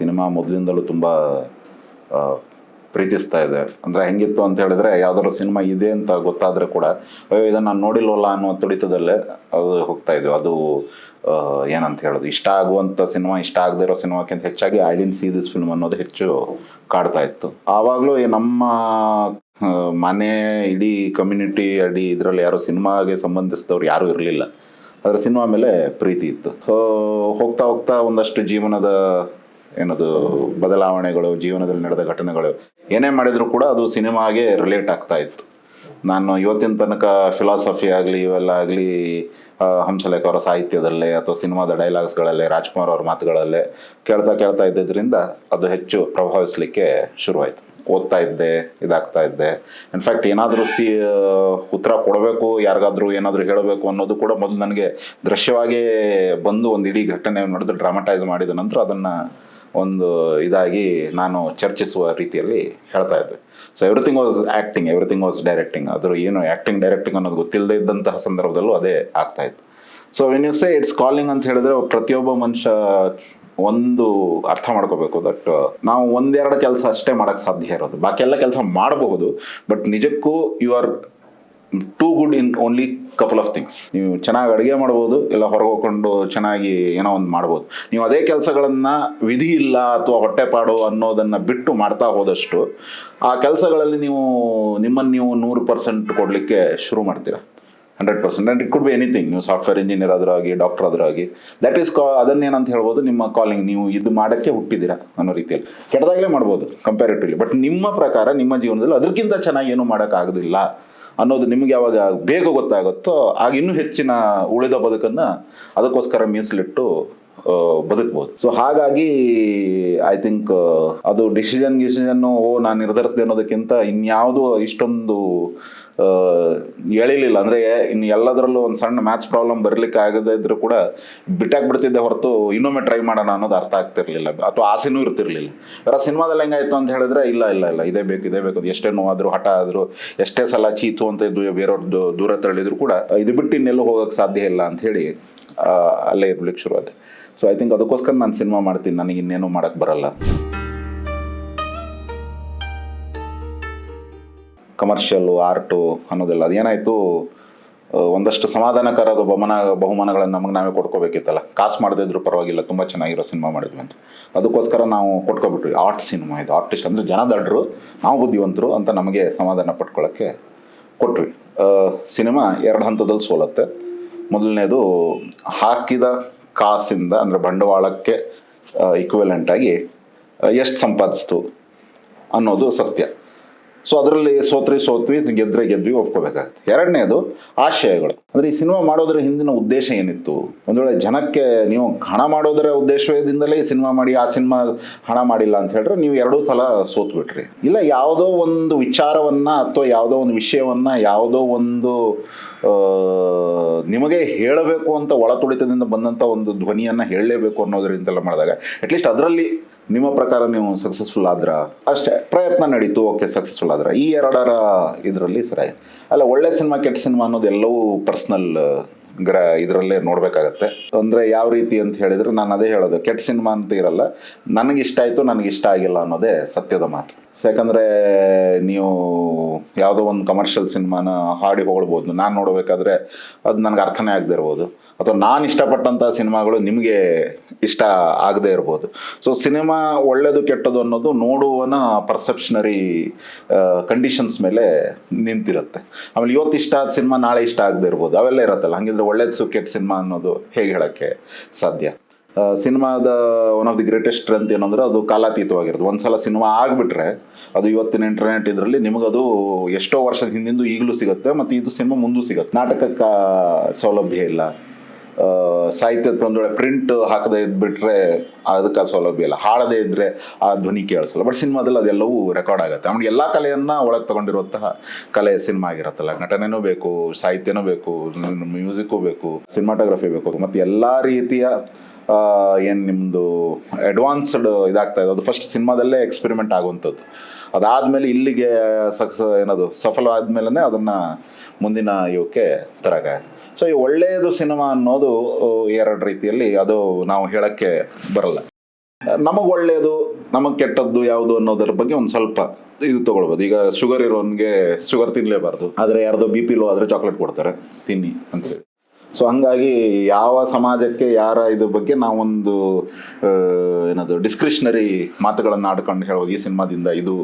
Cinema ಮೊದಲಿಂದಲೂ ತುಂಬ ಪ್ರೀತಿಸ್ತಾ ಇದೆ. ಅಂದರೆ ಹೆಂಗಿತ್ತು ಅಂತ ಹೇಳಿದ್ರೆ, ಯಾವ್ದಾದ್ರು ಸಿನಿಮಾ ಇದೆ ಅಂತ ಗೊತ್ತಾದರೆ ಕೂಡ ಅಯ್ಯೋ ಇದನ್ನು ನಾನು ನೋಡಿಲ್ವಲ್ಲ ಅನ್ನೋ ತುಡಿತದಲ್ಲೇ ಅದು ಹೋಗ್ತಾ ಇದ್ವಿ. ಅದು ಏನಂತ ಹೇಳೋದು, ಇಷ್ಟ ಆಗುವಂಥ ಸಿನಿಮಾ ಇಷ್ಟ ಆಗದೆ ಇರೋ ಸಿನಿಮಾಕ್ಕಿಂತ ಹೆಚ್ಚಾಗಿ I didn't see this film ಅನ್ನೋದು ಹೆಚ್ಚು ಕಾಡ್ತಾ ಇತ್ತು. ಆವಾಗಲೂ ನಮ್ಮ ಮನೆ ಇಡೀ ಕಮ್ಯುನಿಟಿ ಇದರಲ್ಲಿ ಯಾರು ಸಿನಿಮಾಗೆ ಸಂಬಂಧಿಸಿದವ್ರು ಯಾರೂ ಇರಲಿಲ್ಲ. ಅದರ ಸಿನಿಮಾ ಮೇಲೆ ಪ್ರೀತಿ ಇತ್ತು. ಹೋಗ್ತಾ ಹೋಗ್ತಾ ಒಂದಷ್ಟು ಜೀವನದ ಏನದು ಬದಲಾವಣೆಗಳು, ಜೀವನದಲ್ಲಿ ನಡೆದ ಘಟನೆಗಳು ಏನೇ ಮಾಡಿದರೂ ಕೂಡ ಅದು ಸಿನಿಮಾಗೆ ರಿಲೇಟ್ ಆಗ್ತಾ ಇತ್ತು. ನಾನು ಇವತ್ತಿನ ತನಕ ಫಿಲಾಸಫಿ ಆಗಲಿ ಇವೆಲ್ಲ ಆಗಲಿ ಹಂಸಲೇಖ ಅವರ ಸಾಹಿತ್ಯದಲ್ಲೇ ಅಥವಾ ಸಿನಿಮಾದ ಡೈಲಾಗ್ಸ್ಗಳಲ್ಲೇ, ರಾಜ್ಕುಮಾರ್ ಅವ್ರ ಮಾತುಗಳಲ್ಲೇ ಕೇಳ್ತಾ ಇದ್ದಿದ್ದರಿಂದ ಅದು ಹೆಚ್ಚು ಪ್ರಭಾವಿಸಲಿಕ್ಕೆ ಶುರುವಾಯಿತು. ಓದ್ತಾ ಇದ್ದೆ, ಇದಾಗ್ತಾ ಇದ್ದೆ. ಇನ್ಫ್ಯಾಕ್ಟ್ ಏನಾದರೂ ಉತ್ತರ ಕೊಡಬೇಕು, ಯಾರಿಗಾದ್ರೂ ಏನಾದರೂ ಹೇಳಬೇಕು ಅನ್ನೋದು ಕೂಡ ಮೊದಲು ನನಗೆ ದೃಶ್ಯವಾಗೇ ಬಂದು ಒಂದು ಇಡೀ ಘಟನೆ ನಡೆದು ಡ್ರಾಮಟೈಸ್ ಮಾಡಿದ ನಂತರ ಅದನ್ನು ಒಂದು ಇದಾಗಿ ನಾನು ಚರ್ಚಿಸುವ ರೀತಿಯಲ್ಲಿ ಹೇಳ್ತಾ ಇದ್ದೆ. So everything was acting, everything was directing. ಅದ್ರ ಏನು ಆ್ಯಕ್ಟಿಂಗ್ ಡೈರೆಕ್ಟಿಂಗ್ ಅನ್ನೋದು ಗೊತ್ತಿಲ್ಲದೆ ಇದ್ದಂತಹ ಸಂದರ್ಭದಲ್ಲೂ ಅದೇ ಆಗ್ತಾ ಇತ್ತು. So when you say it's calling ಅಂತ ಹೇಳಿದ್ರೆ, ಪ್ರತಿಯೊಬ್ಬ ಮನುಷ್ಯ ಒಂದು ಅರ್ಥ ಮಾಡ್ಕೋಬೇಕು ದಟ್ ನಾವು ಒಂದೆರಡು ಕೆಲಸ ಅಷ್ಟೇ ಮಾಡೋಕ್ಕೆ ಸಾಧ್ಯ ಇರೋದು, ಬಾಕಿ ಎಲ್ಲ ಕೆಲಸ ಮಾಡಬಹುದು. ಬಟ್ ನಿಜಕ್ಕೂ you are too good in only couple of things. ನೀವು ಚೆನ್ನಾಗಿ ಅಡುಗೆ ಮಾಡ್ಬೋದು, ಇಲ್ಲ ಹೊರಗೆ ಹೋಗ್ಕೊಂಡು ಚೆನ್ನಾಗಿ ಏನೋ ಒಂದು ಮಾಡ್ಬೋದು. ನೀವು ಅದೇ ಕೆಲಸಗಳನ್ನು ವಿಧಿ ಇಲ್ಲ ಅಥವಾ ಹೊಟ್ಟೆಪಾಡು ಅನ್ನೋದನ್ನು ಬಿಟ್ಟು ಮಾಡ್ತಾ ಹೋದಷ್ಟು ಆ ಕೆಲಸಗಳಲ್ಲಿ ನೀವು ನಿಮ್ಮನ್ನು ನೀವು 100% ಕೊಡಲಿಕ್ಕೆ ಶುರು ಮಾಡ್ತೀರಾ. 100%. And it could be anything. ನೀವು ಸಾಫ್ಟ್ವೇರ್ ಇಂಜಿನಿಯರ್ ಆದರೂ ಆಗಿ, ಡಾಕ್ಟರ್ ಆದರೂ ಆಗಿ, ದಟ್ ಈಸ್ ಅದನ್ನೇನಂತ ಹೇಳ್ಬೋದು, ನಿಮ್ಮ ಕಾಲಿಂಗ್. ನೀವು ಇದು ಮಾಡೋಕ್ಕೆ ಹುಟ್ಟಿದ್ದೀರಾ ಅನ್ನೋ ರೀತಿಯಲ್ಲಿ ಕೆಟ್ಟದಾಗಲೇ ಮಾಡ್ಬೋದು ಕಂಪ್ಯಾರಿಟಿವ್ಲಿ. ಬಟ್ ನಿಮ್ಮ ಪ್ರಕಾರ ನಿಮ್ಮ ಜೀವನದಲ್ಲಿ ಅದಕ್ಕಿಂತ ಚೆನ್ನಾಗಿ ಏನೂ ಮಾಡೋಕ್ಕಾಗೋದಿಲ್ಲ ಅನ್ನೋದು ನಿಮ್ಗೆ ಯಾವಾಗ ಬೇಗ ಗೊತ್ತಾಗುತ್ತೋ ಆಗ ಇನ್ನೂ ಹೆಚ್ಚಿನ ಉಳಿದ ಬದುಕನ್ನು ಅದಕ್ಕೋಸ್ಕರ ಮೀಸಲಿಟ್ಟು ಬದುಕ್ಬೋದು. ಸೊ ಹಾಗಾಗಿ ಐ ಥಿಂಕ್ ಅದು ಡಿಸಿಷನ್ನು ನಾನು ನಿರ್ಧರಿಸಿದೆ ಅನ್ನೋದಕ್ಕಿಂತ ಇನ್ಯಾವುದು ಇಷ್ಟೊಂದು ಎಳಿಲಿಲ್ಲ. ಅಂದರೆ ಇನ್ನು ಎಲ್ಲದರಲ್ಲೂ ಒಂದು ಸಣ್ಣ ಮ್ಯಾಥ್ಸ್ ಪ್ರಾಬ್ಲಮ್ ಬರಲಿಕ್ಕೆ ಆಗದೇ ಇದ್ರೂ ಕೂಡ ಬಿಟ್ಟಾಕ್ಬಿಡ್ತಿದ್ದೆ ಹೊರತು ಇನ್ನೊಮ್ಮೆ ಟ್ರೈ ಮಾಡೋಣ ಅನ್ನೋದು ಅರ್ಥ ಆಗ್ತಿರ್ಲಿಲ್ಲ, ಅಥವಾ ಆಸೆನೂ ಇರ್ತಿರ್ಲಿಲ್ಲ. ಬೇರೆ ಸಿನಿಮಾದಲ್ಲಿ ಹೆಂಗಾಯ್ತು ಅಂತ ಹೇಳಿದ್ರೆ, ಇಲ್ಲ ಇದೇ ಬೇಕು ಅದು ಎಷ್ಟೇ ನೋವಾದರೂ, ಹಠ ಆದರೂ, ಎಷ್ಟೇ ಸಲ ಚೀತು ಅಂತ ಇದ್ದು ಬೇರೆಯವ್ರದ್ದು ದೂರ ತಳ್ಳಿದ್ರು ಕೂಡ ಇದು ಬಿಟ್ಟು ಇನ್ನೆಲ್ಲೂ ಹೋಗೋಕ್ಕೆ ಸಾಧ್ಯ ಇಲ್ಲ ಅಂಥೇಳಿ ಅಲ್ಲೇ ಇರ್ಲಿಕ್ಕೆ ಶುರುವಾದೆ. ಸೊ ಐ ಥಿಂಕ್ ಅದಕ್ಕೋಸ್ಕರ ನಾನು ಸಿನಿಮಾ ಮಾಡ್ತೀನಿ, ನನಗೆ ಇನ್ನೇನು ಮಾಡೋಕ್ಕೆ ಬರಲ್ಲ. ಕಮರ್ಷಿಯಲ್ಲು, ಆರ್ಟು ಅನ್ನೋದೆಲ್ಲ ಅದೇನಾಯಿತು, ಒಂದಷ್ಟು ಸಮಾಧಾನಕರ ಬಹುಮಾನಗಳನ್ನು ನಮಗೆ ನಾವೇ ಕೊಡ್ಕೋಬೇಕಿತ್ತಲ್ಲ. ಕಾಸು ಮಾಡದೇ ಇದ್ರೂ ಪರವಾಗಿಲ್ಲ, ತುಂಬ ಚೆನ್ನಾಗಿರೋ ಸಿನಿಮಾ ಮಾಡಿದ್ವಿ ಅಂತ. ಅದಕ್ಕೋಸ್ಕರ ನಾವು ಕೊಟ್ಕೊಬಿಟ್ವಿ. ಆರ್ಟ್ ಸಿನಿಮಾ ಇದು, ಆರ್ಟಿಸ್ಟ್ ಅಂದರೆ ಜನ ದಡ್ರು, ನಾವು ಬುದ್ಧಿವಂತರು ಅಂತ ನಮಗೆ ಸಮಾಧಾನ ಪಟ್ಕೊಳ್ಳೋಕ್ಕೆ ಕೊಟ್ವಿ. ಸಿನಿಮಾ 2 ಹಂತದಲ್ಲಿ ಸೋಲತ್ತೆ. ಮೊದಲನೇದು, ಹಾಕಿದ ಕಾಸಿಂದ ಅಂದರೆ ಬಂಡವಾಳಕ್ಕೆ ಇಕ್ವಿವೆಲೆಂಟಾಗಿ ಎಷ್ಟು ಸಂಪಾದಿಸ್ತು ಅನ್ನೋದು ಸತ್ಯ. ಸೊ ಅದರಲ್ಲಿ ಸೋತ್ವಿ, ಗೆದ್ವಿ, ಒಪ್ಕೋಬೇಕಾಗುತ್ತೆ. ಎರಡನೇದು ಆಶಯಗಳು. ಅಂದರೆ ಈ ಸಿನಿಮಾ ಮಾಡೋದ್ರ ಹಿಂದಿನ ಉದ್ದೇಶ ಏನಿತ್ತು? ಒಂದು ವೇಳೆ ಜನಕ್ಕೆ ನೀವು ಹಣ ಮಾಡೋದರ ಉದ್ದೇಶದಿಂದಲೇ ಈ ಸಿನಿಮಾ ಮಾಡಿ ಆ ಸಿನಿಮಾ ಹಣ ಮಾಡಿಲ್ಲ ಅಂತ ಹೇಳಿದ್ರೆ ನೀವು 2 ಸಲ ಸೋತ್ಬಿಟ್ರಿ. ಇಲ್ಲ, ಯಾವುದೋ ಒಂದು ವಿಚಾರವನ್ನು ಅಥವಾ ಯಾವುದೋ ಒಂದು ವಿಷಯವನ್ನು ಯಾವುದೋ ಒಂದು ನಿಮಗೆ ಹೇಳಬೇಕು ಅಂತ ಒಳ ತುಡಿತದಿಂದ ಬಂದಂಥ ಒಂದು ಧ್ವನಿಯನ್ನು ಹೇಳಲೇಬೇಕು ಅನ್ನೋದರಿಂದೆಲ್ಲ ಮಾಡಿದಾಗ ಅಟ್ಲೀಸ್ಟ್ ಅದರಲ್ಲಿ ನಿಮ್ಮ ಪ್ರಕಾರ ನೀವು ಸಕ್ಸಸ್ಫುಲ್ ಆದ್ರ ಅಷ್ಟೇ. ಪ್ರಯತ್ನ ನಡೀತು, ಓಕೆ, ಸಕ್ಸಸ್ಫುಲ್ ಆದ್ರೆ. ಈ 2ರ ಇದರಲ್ಲಿ ಸರಿ ಅಲ್ಲ. ಒಳ್ಳೆ ಸಿನಿಮಾ, ಕೆಟ್ಟ ಸಿನಿಮಾ ಅನ್ನೋದು ಎಲ್ಲವೂ ಪರ್ಸ್ನಲ್ ಇದರಲ್ಲೇ ನೋಡಬೇಕಾಗತ್ತೆ. ಅಂದರೆ ಯಾವ ರೀತಿ ಅಂತ ಹೇಳಿದರೆ, ನಾನು ಅದೇ ಹೇಳೋದು, ಕೆಟ್ಟ ಸಿನಿಮಾ ಅಂತ ಇರಲ್ಲ, ನನಗಿಷ್ಟ ಆಯಿತು ನನಗಿಷ್ಟ ಆಗಿಲ್ಲ ಅನ್ನೋದೇ ಸತ್ಯದ ಮಾತು. ಯಾಕಂದರೆ ನೀವು ಯಾವುದೋ ಒಂದು ಕಮರ್ಷಿಯಲ್ ಸಿನಿಮಾನ ಹಾಡಿ ಹೊಗಳ್ಬೋದು, ನಾನು ನೋಡಬೇಕಾದ್ರೆ ಅದು ನನಗೆ ಅರ್ಥನೇ ಆಗದೆ ಇರ್ಬೋದು, ಅಥವಾ ನಾನು ಇಷ್ಟಪಟ್ಟಂಥ ಸಿನಿಮಾಗಳು ನಿಮಗೆ ಇಷ್ಟ ಆಗದೆ ಇರ್ಬೋದು. ಸೊ ಸಿನಿಮಾ ಒಳ್ಳೆಯದು ಕೆಟ್ಟದು ಅನ್ನೋದು ನೋಡುವನ ಪರ್ಸೆಪ್ಷನರಿ ಕಂಡೀಷನ್ಸ್ ಮೇಲೆ ನಿಂತಿರುತ್ತೆ. ಆಮೇಲೆ ಇವತ್ತು ಇಷ್ಟ ಆದ ಸಿನಿಮಾ ನಾಳೆ ಇಷ್ಟ ಆಗದೆ ಇರ್ಬೋದು, ಅವೆಲ್ಲ ಇರುತ್ತಲ್ಲ. ಹಾಗಿದ್ರೆ ಒಳ್ಳೇದು ಕೆಟ್ಟ ಸಿನಿಮಾ ಅನ್ನೋದು ಹೇಗೆ ಹೇಳೋಕ್ಕೆ ಸಾಧ್ಯ? ಸಿನಿಮಾದ one of the greatest strength ಏನಂದ್ರೆ ಅದು ಕಾಲಾತೀತವಾಗಿರೋದು. ಒಂದು ಸಲ ಸಿನಿಮಾ ಆಗಿಬಿಟ್ರೆ ಅದು ಇವತ್ತಿನ ಇಂಟರ್ನೆಟ್ ಇದರಲ್ಲಿ ನಿಮಗದು ಎಷ್ಟೋ ವರ್ಷದ ಹಿಂದಿಂದು ಈಗಲೂ ಸಿಗುತ್ತೆ, ಮತ್ತು ಇದು ಸಿನಿಮಾ ಮುಂದೂ ಸಿಗುತ್ತೆ. ನಾಟಕಕ್ಕೆ ಸೌಲಭ್ಯ ಇಲ್ಲ, ಸಾಹಿತ್ಯದ ಒಂದು ವೇಳೆ ಪ್ರಿಂಟ್ ಹಾಕದೇ ಇದ್ಬಿಟ್ರೆ ಅದಕ್ಕೆ ಸೌಲಭ್ಯ ಇಲ್ಲ, ಹಾಡದೇ ಇದ್ದರೆ ಆ ಧ್ವನಿ ಕೇಳಿಸಲ್ಲ. ಬಟ್ ಸಿನಿಮಾದಲ್ಲಿ ಅದೆಲ್ಲವೂ ರೆಕಾರ್ಡ್ ಆಗುತ್ತೆ. ಆಮೇಲೆ ಎಲ್ಲ ಕಲೆಯನ್ನು ಒಳಗೆ ತೊಗೊಂಡಿರುವಂತಹ ಕಲೆ ಸಿನಿಮಾ ಆಗಿರುತ್ತಲ್ಲ. ನಟನೆನೂ ಬೇಕು, ಸಾಹಿತ್ಯನೂ ಬೇಕು, ಮ್ಯೂಸಿಕ್ಕು ಬೇಕು, ಸಿನಿಮಾಟೋಗ್ರಫಿ ಬೇಕು, ಮತ್ತು ಎಲ್ಲ ರೀತಿಯ ಏನು ನಿಮ್ಮದು ಅಡ್ವಾನ್ಸ್ಡ್ ಇದಾಗ್ತಾ ಇದೆ. ಅದು ಫಸ್ಟ್ ಸಿನಿಮಾದಲ್ಲೇ ಎಕ್ಸ್ಪೆರಿಮೆಂಟ್ ಆಗುವಂಥದ್ದು. ಅದಾದಮೇಲೆ ಇಲ್ಲಿಗೆ ಸಫಲ ಆದಮೇಲೆ ಅದನ್ನು ಮುಂದಿನ ಇವಕ್ಕೆ ತರಕಾಯ್ತು. ಸೊ ಈ ಒಳ್ಳೆಯದು ಸಿನಿಮಾ ಅನ್ನೋದು 2 ರೀತಿಯಲ್ಲಿ ಅದು ನಾವು ಹೇಳೋಕ್ಕೆ ಬರಲ್ಲ. ನಮಗೆ ಒಳ್ಳೆಯದು ನಮಗೆ ಕೆಟ್ಟದ್ದು ಯಾವುದು ಅನ್ನೋದರ ಬಗ್ಗೆ ಒಂದು ಸ್ವಲ್ಪ ಇದು ತೊಗೊಳ್ಬೋದು. ಈಗ ಶುಗರ್ ಇರೋನಿಗೆ ಶುಗರ್ ತಿನ್ನಲೇಬಾರ್ದು, ಆದರೆ ಯಾರ್ದೋ ಬಿ ಪಿ ಲೋ ಆದರೆ ಚಾಕ್ಲೇಟ್ ಕೊಡ್ತಾರೆ ತಿನ್ನಿ ಅಂತೇಳಿ. ಸೊ ಹಂಗಾಗಿ ಯಾವ ಸಮಾಜಕ್ಕೆ ಯಾರ ಇದ್ರ ಬಗ್ಗೆ ನಾವೊಂದು ಏನದು ಡಿಸ್ಕ್ರಿಷನರಿ ಮಾತುಗಳನ್ನು ಆಡ್ಕೊಂಡು ಹೇಳ್ಬೋದು, ಈ ಸಿನಿಮಾದಿಂದ ಇದು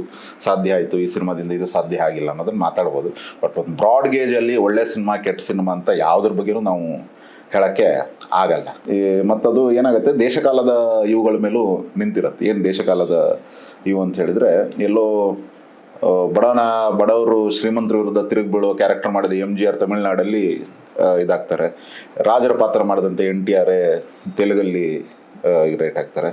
ಸಾಧ್ಯ ಆಯಿತು, ಈ ಸಿನಿಮಾದಿಂದ ಇದು ಸಾಧ್ಯ ಆಗಿಲ್ಲ ಅನ್ನೋದನ್ನು ಮಾತಾಡ್ಬೋದು. ಬಟ್ ಒಂದು ಬ್ರಾಡ್ ಗೇಜಲ್ಲಿ ಒಳ್ಳೆ ಸಿನಿಮಾ ಕೆಟ್ಟ ಸಿನಿಮಾ ಅಂತ ಯಾವುದ್ರ ಬಗ್ಗೆನೂ ನಾವು ಹೇಳೋಕ್ಕೆ ಆಗಲ್ಲ. ಮತ್ತದು ಏನಾಗುತ್ತೆ, ದೇಶಕಾಲದ ಇವುಗಳ ಮೇಲೂ ನಿಂತಿರುತ್ತೆ. ಏನು ದೇಶಕಾಲದ ಇವು ಅಂತ ಹೇಳಿದರೆ, ಎಲ್ಲೋ ಬಡವರು ಶ್ರೀಮಂತರ ವಿರುದ್ಧ ತಿರುಗಿ ಬೀಳೋ ಕ್ಯಾರೆಕ್ಟರ್ ಮಾಡಿದ MGR ತಮಿಳ್ನಾಡಲ್ಲಿ ಇದಾಗ್ತಾರೆ. ರಾಜರ ಪಾತ್ರ ಮಾಡಿದಂತೆ NTR ತೆಲುಗಲ್ಲಿ ರೇಟ್ ಆಗ್ತಾರೆ.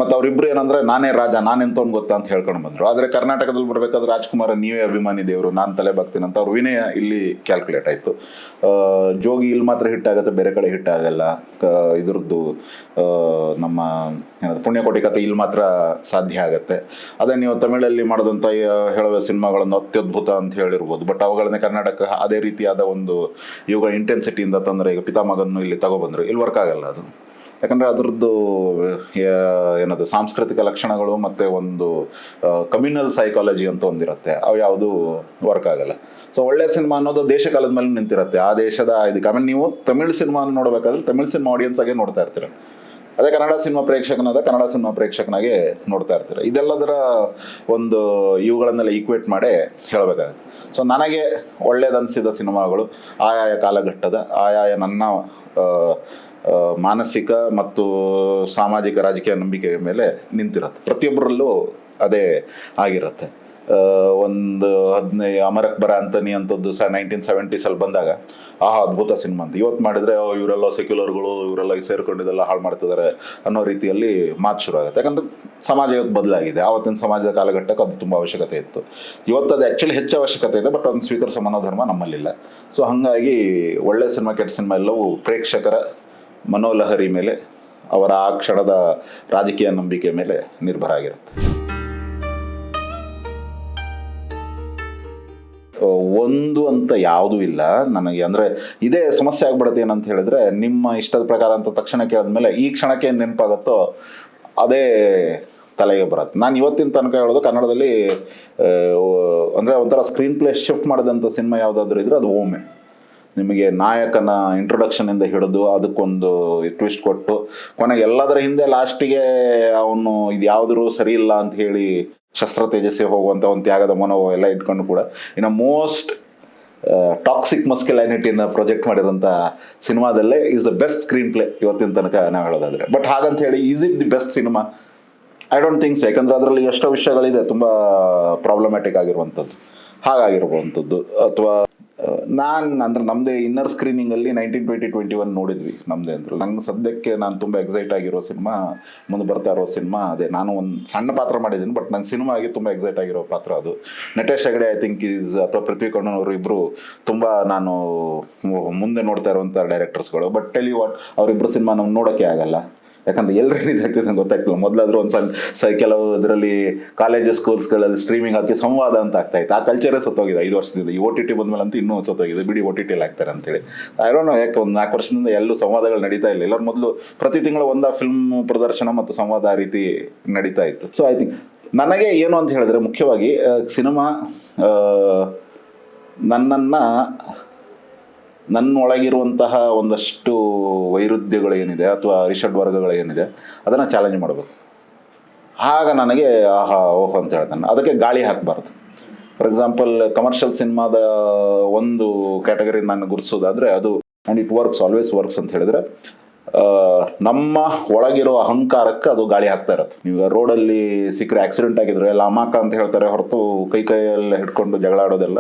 ಮತ್ತು ಅವರಿಬ್ಬರು ಏನಂದರೆ ನಾನೇ ರಾಜ ನಾನೆಂತವ್ನು ಗೊತ್ತಾ ಅಂತ ಹೇಳ್ಕೊಂಡು ಬಂದರು. ಆದರೆ ಕರ್ನಾಟಕದಲ್ಲಿ ಬರಬೇಕಾದ್ರೆ ರಾಜ್ಕುಮಾರ ನೀವೇ ಅಭಿಮಾನಿ ದೇವರು ನಾನು ತಲೆ ಬಾಗ್ತೀನಿ ಅಂತ ಅವ್ರ ವಿನಯ ಇಲ್ಲಿ ಕ್ಯಾಲ್ಕುಲೇಟ್ ಆಯಿತು. ಜೋಗಿ ಇಲ್ಲಿ ಮಾತ್ರ ಹಿಟ್ ಆಗುತ್ತೆ, ಬೇರೆ ಕಡೆ ಹಿಟ್ ಆಗಲ್ಲ. ಇದ್ರದ್ದು ನಮ್ಮ ಏನದು ಪುಣ್ಯಕೋಟಿ ಕಥೆ ಇಲ್ಲಿ ಮಾತ್ರ ಸಾಧ್ಯ ಆಗುತ್ತೆ. ಅದೇ ನೀವು ತಮಿಳಲ್ಲಿ ಮಾಡೋದಂಥ ಹೇಳುವ ಸಿನಿಮಾಗಳನ್ನು ಅತ್ಯದ್ಭುತ ಅಂತ ಹೇಳಿರ್ಬೋದು, ಬಟ್ ಅವುಗಳನ್ನೇ ಕರ್ನಾಟಕ ಅದೇ ರೀತಿಯಾದ ಒಂದು ಇವುಗಳ ಇಂಟೆನ್ಸಿಟಿಯಿಂದ ತಂದರೆ, ಈಗ ಪಿತಾಮಗನ್ನು ಇಲ್ಲಿ ತಗೊಬಂದರು, ಇಲ್ಲಿ ವರ್ಕ್ ಆಗಲ್ಲ ಅದು. ಯಾಕಂದರೆ ಅದರದ್ದು ಏನದು ಸಾಂಸ್ಕೃತಿಕ ಲಕ್ಷಣಗಳು ಮತ್ತು ಒಂದು ಕಮ್ಯುನಲ್ ಸೈಕಾಲಜಿ ಅಂತ ಒಂದಿರುತ್ತೆ, ಅವು ಯಾವುದು ವರ್ಕ್ ಆಗಲ್ಲ. ಸೊ ಒಳ್ಳೆ ಸಿನಿಮಾ ಅನ್ನೋದು ದೇಶ ಕಾಲದ ಮೇಲೆ ನಿಂತಿರುತ್ತೆ, ಆ ದೇಶದ ಇದಕ್ಕೆ. ಆಮೇಲೆ ನೀವು ತಮಿಳ್ ಸಿನಿಮಾ ನೋಡಬೇಕಾದ್ರೆ ತಮಿಳ್ ಸಿನಿಮಾ ಆಡಿಯನ್ಸಾಗೆ ನೋಡ್ತಾ ಇರ್ತೀರ, ಅದೇ ಕನ್ನಡ ಸಿನಿಮಾ ಕನ್ನಡ ಸಿನಿಮಾ ಪ್ರೇಕ್ಷಕನಾಗೆ ನೋಡ್ತಾ ಇರ್ತೀರ. ಇದೆಲ್ಲದರ ಒಂದು ಇವುಗಳನ್ನೆಲ್ಲ ಈಕ್ವೇಟ್ ಮಾಡೇ ಹೇಳಬೇಕಾಗುತ್ತೆ. ಸೊ ನನಗೆ ಒಳ್ಳೇದನ್ನಿಸಿದ ಸಿನಿಮಾಗಳು ಆಯಾಯ ಕಾಲಘಟ್ಟದ ಆಯಾಯ ನನ್ನ ಮಾನಸಿಕ ಮತ್ತು ಸಾಮಾಜಿಕ ರಾಜಕೀಯ ನಂಬಿಕೆಯ ಮೇಲೆ ನಿಂತಿರುತ್ತೆ. ಪ್ರತಿಯೊಬ್ಬರಲ್ಲೂ ಅದೇ ಆಗಿರುತ್ತೆ. ಒಂದು 15 ಅಮರ್ ಅಕ್ಬರ್ ಆಂಥನಿ ಅಂಥದ್ದು 1970s ಬಂದಾಗ ಅದ್ಭುತ ಸಿನಿಮಾ ಅಂತ. ಇವತ್ತು ಮಾಡಿದರೆ ಇವರೆಲ್ಲ ಸೆಕ್ಯುಲರ್ಗಳು, ಇವರೆಲ್ಲ ಸೇರ್ಕೊಂಡಿದ್ದೆಲ್ಲ ಹಾಳು ಮಾಡ್ತಿದ್ದಾರೆ ಅನ್ನೋ ರೀತಿಯಲ್ಲಿ ಮಾತು ಶುರು ಆಗುತ್ತೆ. ಯಾಕಂದರೆ ಸಮಾಜ ಇವತ್ತು ಬದಲಾಗಿದೆ. ಆವತ್ತಿನ ಸಮಾಜದ ಕಾಲಘಟ್ಟಕ್ಕೆ ಅದು ತುಂಬ ಅವಶ್ಯಕತೆ ಇತ್ತು. ಇವತ್ತು ಅದು ಆ್ಯಕ್ಚುಲಿ ಹೆಚ್ಚು ಅವಶ್ಯಕತೆ ಇದೆ, ಬಟ್ ಅದನ್ನು ಸ್ವೀಕರಿಸೋ ಮನೋಧರ್ಮ ನಮ್ಮಲ್ಲಿಲ್ಲ. ಸೊ ಹಾಗಾಗಿ ಒಳ್ಳೆ ಸಿನಿಮಾ ಕೆಟ್ಟ ಸಿನಿಮಾ ಎಲ್ಲವೂ ಪ್ರೇಕ್ಷಕರ ಮನೋಲಹರಿ ಮೇಲೆ, ಅವರ ಆ ಕ್ಷಣದ ರಾಜಕೀಯ ನಂಬಿಕೆ ಮೇಲೆ ನಿರ್ಭರ ಆಗಿರುತ್ತೆ. ಒಂದು ಅಂತ ಯಾವುದೂ ಇಲ್ಲ ನನಗೆ. ಅಂದರೆ ಇದೇ ಸಮಸ್ಯೆ ಆಗ್ಬಿಡುತ್ತೆ ಏನಂತ ಹೇಳಿದ್ರೆ, ನಿಮ್ಮ ಇಷ್ಟದ ಪ್ರಕಾರ ಅಂತ ತಕ್ಷಣ ಕೇಳಿದ್ಮೇಲೆ ಈ ಕ್ಷಣಕ್ಕೆ ಏನು ನೆನಪಾಗುತ್ತೋ ಅದೇ ತಲೆಗೆ ಬರುತ್ತೆ. ನಾನು ಇವತ್ತಿನ ತನಕ ಹೇಳೋದು, ಕನ್ನಡದಲ್ಲಿ ಅಂದರೆ ಒಂಥರ ಸ್ಕ್ರೀನ್ ಪ್ಲೇ ಶಿಫ್ಟ್ ಮಾಡಿದಂಥ ಸಿನಿಮಾ ಯಾವುದಾದ್ರೂ ಇದ್ರೆ ಅದು ಓಮೆ. ನಿಮಗೆ ನಾಯಕನ ಇಂಟ್ರೊಡಕ್ಷನಿಂದ ಹಿಡಿದು ಅದಕ್ಕೊಂದು ಟ್ವಿಸ್ಟ್ ಕೊಟ್ಟು ಕೊನೆಗೆ ಎಲ್ಲದರ ಹಿಂದೆ ಲಾಸ್ಟಿಗೆ ಅವನು ಇದು ಯಾವುದರೂ ಸರಿ ಇಲ್ಲ ಅಂತ ಹೇಳಿ ಶಸ್ತ್ರ ತೇಜಸ್ಸಿ ಹೋಗುವಂಥ ಒಂದು ತ್ಯಾಗದ ಮನೋಭಾವ ಎಲ್ಲ ಇಟ್ಕೊಂಡು ಕೂಡ ಇನ್ನು ಮೋಸ್ಟ್ ಟಾಕ್ಸಿಕ್ ಮಸ್ಕ್ಯುಲಿನಿಟಿನ ಪ್ರೊಜೆಕ್ಟ್ ಮಾಡಿರೋಂಥ ಸಿನಿಮಾದಲ್ಲೇ is the best screenplay ಇವತ್ತಿನ ತನಕ ನಾವು ಹೇಳೋದಾದರೆ. ಬಟ್ ಹಾಗಂತ ಹೇಳಿ is it the best cinema? I don't think so. ಯಾಕಂದರೆ ಅದರಲ್ಲಿ ಎಷ್ಟೋ ವಿಷಯಗಳಿದೆ ತುಂಬ ಪ್ರಾಬ್ಲಮ್ಯಾಟಿಕ್ ಆಗಿರುವಂಥದ್ದು, ಹಾಗಾಗಿರುವಂಥದ್ದು. ಅಥವಾ ಅಂದರೆ ನಮ್ಮದೇ ಇನ್ನರ್ ಸ್ಕ್ರೀನಿಂಗಲ್ಲಿ 1920-21 ನೋಡಿದ್ವಿ ನಮ್ಮದೇ ಅಂದರು. ನಂಗೆ ಸದ್ಯಕ್ಕೆ ನಾನು ತುಂಬ ಎಕ್ಸೈಟ್ ಆಗಿರೋ ಸಿನಿಮಾ, ಮುಂದೆ ಬರ್ತಾ ಇರೋ ಸಿನಿಮಾ ಅದೇ. ನಾನು ಒಂದು ಸಣ್ಣ ಪಾತ್ರ ಮಾಡಿದ್ದೀನಿ, ಬಟ್ ನಂಗೆ ಸಿನಿಮಾ ಆಗಿ ತುಂಬ ಎಕ್ಸೈಟ್ ಆಗಿರೋ ಪಾತ್ರ ಅದು. ನಟೇಶ್ ಹೆಗಡೆ ಐ ಥಿಂಕ್ ಅಥವಾ ಪೃಥ್ವಿ ಕಣ್ಣನವರು ಇಬ್ಬರು ತುಂಬ ನಾನು ಮುಂದೆ ನೋಡ್ತಾ ಇರುವಂಥ ಡೈರೆಕ್ಟರ್ಸ್ಗಳು. ಬಟ್ ಟೆಲ್ ಯು ವಾಟ್, ಅವರಿಬ್ಬರು ಸಿನಿಮಾ ನಮ್ಗೆ ನೋಡೋಕ್ಕೆ ಆಗಲ್ಲ. ಯಾಕಂದರೆ ಎಲ್ಲಿ ರಿಲೀಸ್ ಆಗ್ತಿದೆ ಅಂತ ಗೊತ್ತಾಗ್ತಿಲ್ಲ. ಮೊದಲಾದರೂ ಒಂದು ಕೆಲವು ಇದರಲ್ಲಿ ಕಾಲೇಜಸ್ ಸ್ಕೂಲ್ಸ್ಗಳಲ್ಲಿ ಸ್ಟ್ರೀಮಿಂಗ್ ಹಾಕಿ ಸಂವಾದ ಅಂತ ಆಗ್ತಾಯಿತ್ತು. ಆ ಕಲ್ಚರೇ ಸತ್ತೋಗಿದೆ 5 ವರ್ಷದಿಂದ. ಈ OTT ಬಂದಮೇಲೆ ಅಂತ ಇನ್ನೂ ಸತ್ತೋಗಿದೆ. ಬಿಡಿ OTTಲ್ಲಿ ಆಗ್ತಾರೆ ಅಂತೇಳಿ. ಐ ಡೋಂಟ್ ನೋ ಯಾಕೆ ಒಂದು 4 ವರ್ಷದಿಂದ ಎಲ್ಲೂ ಸಂವಾದಗಳು ನಡೀತಾ ಇಲ್ಲ. ಎಲ್ಲರೂ ಮೊದಲು ಪ್ರತಿ ತಿಂಗಳು ಒಂದು ಫಿಲ್ಮ್ ಪ್ರದರ್ಶನ ಮತ್ತು ಸಂವಾದ ಆ ರೀತಿ ನಡೀತಾ ಇತ್ತು. ಸೊ ಐ ಥಿಂಕ್ ನನಗೆ ಏನು ಅಂತ ಹೇಳಿದ್ರೆ, ಮುಖ್ಯವಾಗಿ ಸಿನಿಮಾ ನನ್ನೊಳಗಿರುವಂತಹ ಒಂದಷ್ಟು ವೈರುಧ್ಯಗಳೇನಿದೆ ಅಥವಾ ಅರಿಷಡ್ ವರ್ಗಗಳೇನಿದೆ ಅದನ್ನು ಚಾಲೆಂಜ್ ಮಾಡಬೇಕು. ಆಗ ನನಗೆ ಓಹೋ ಅಂತ ಹೇಳ್ತಾನೆ. ಅದಕ್ಕೆ ಗಾಳಿ ಹಾಕಬಾರ್ದು. ಫಾರ್ ಎಕ್ಸಾಂಪಲ್, ಕಮರ್ಷಿಯಲ್ ಸಿನಿಮಾದ ಒಂದು ಕ್ಯಾಟಗರಿ ನಾನು ಗುರುತಿಸೋದಾದರೆ ಅದು and it works, always works ಅಂತ ಹೇಳಿದ್ರೆ, ನಮ್ಮ ಒಳಗಿರೋ ಅಹಂಕಾರಕ್ಕೆ ಅದು ಗಾಳಿ ಹಾಕ್ತಾ ಇರುತ್ತೆ. ನೀವು ರೋಡಲ್ಲಿ ಸಿಕ್ಕರೆ ಆಕ್ಸಿಡೆಂಟ್ ಆಗಿದ್ರೆ ಎಲ್ಲ ಅಮಾಕ ಅಂತ ಹೇಳ್ತಾರೆ ಹೊರತು ಕೈಯೆಲ್ಲ ಹಿಡ್ಕೊಂಡು ಜಗಳ ಆಡೋದೆಲ್ಲ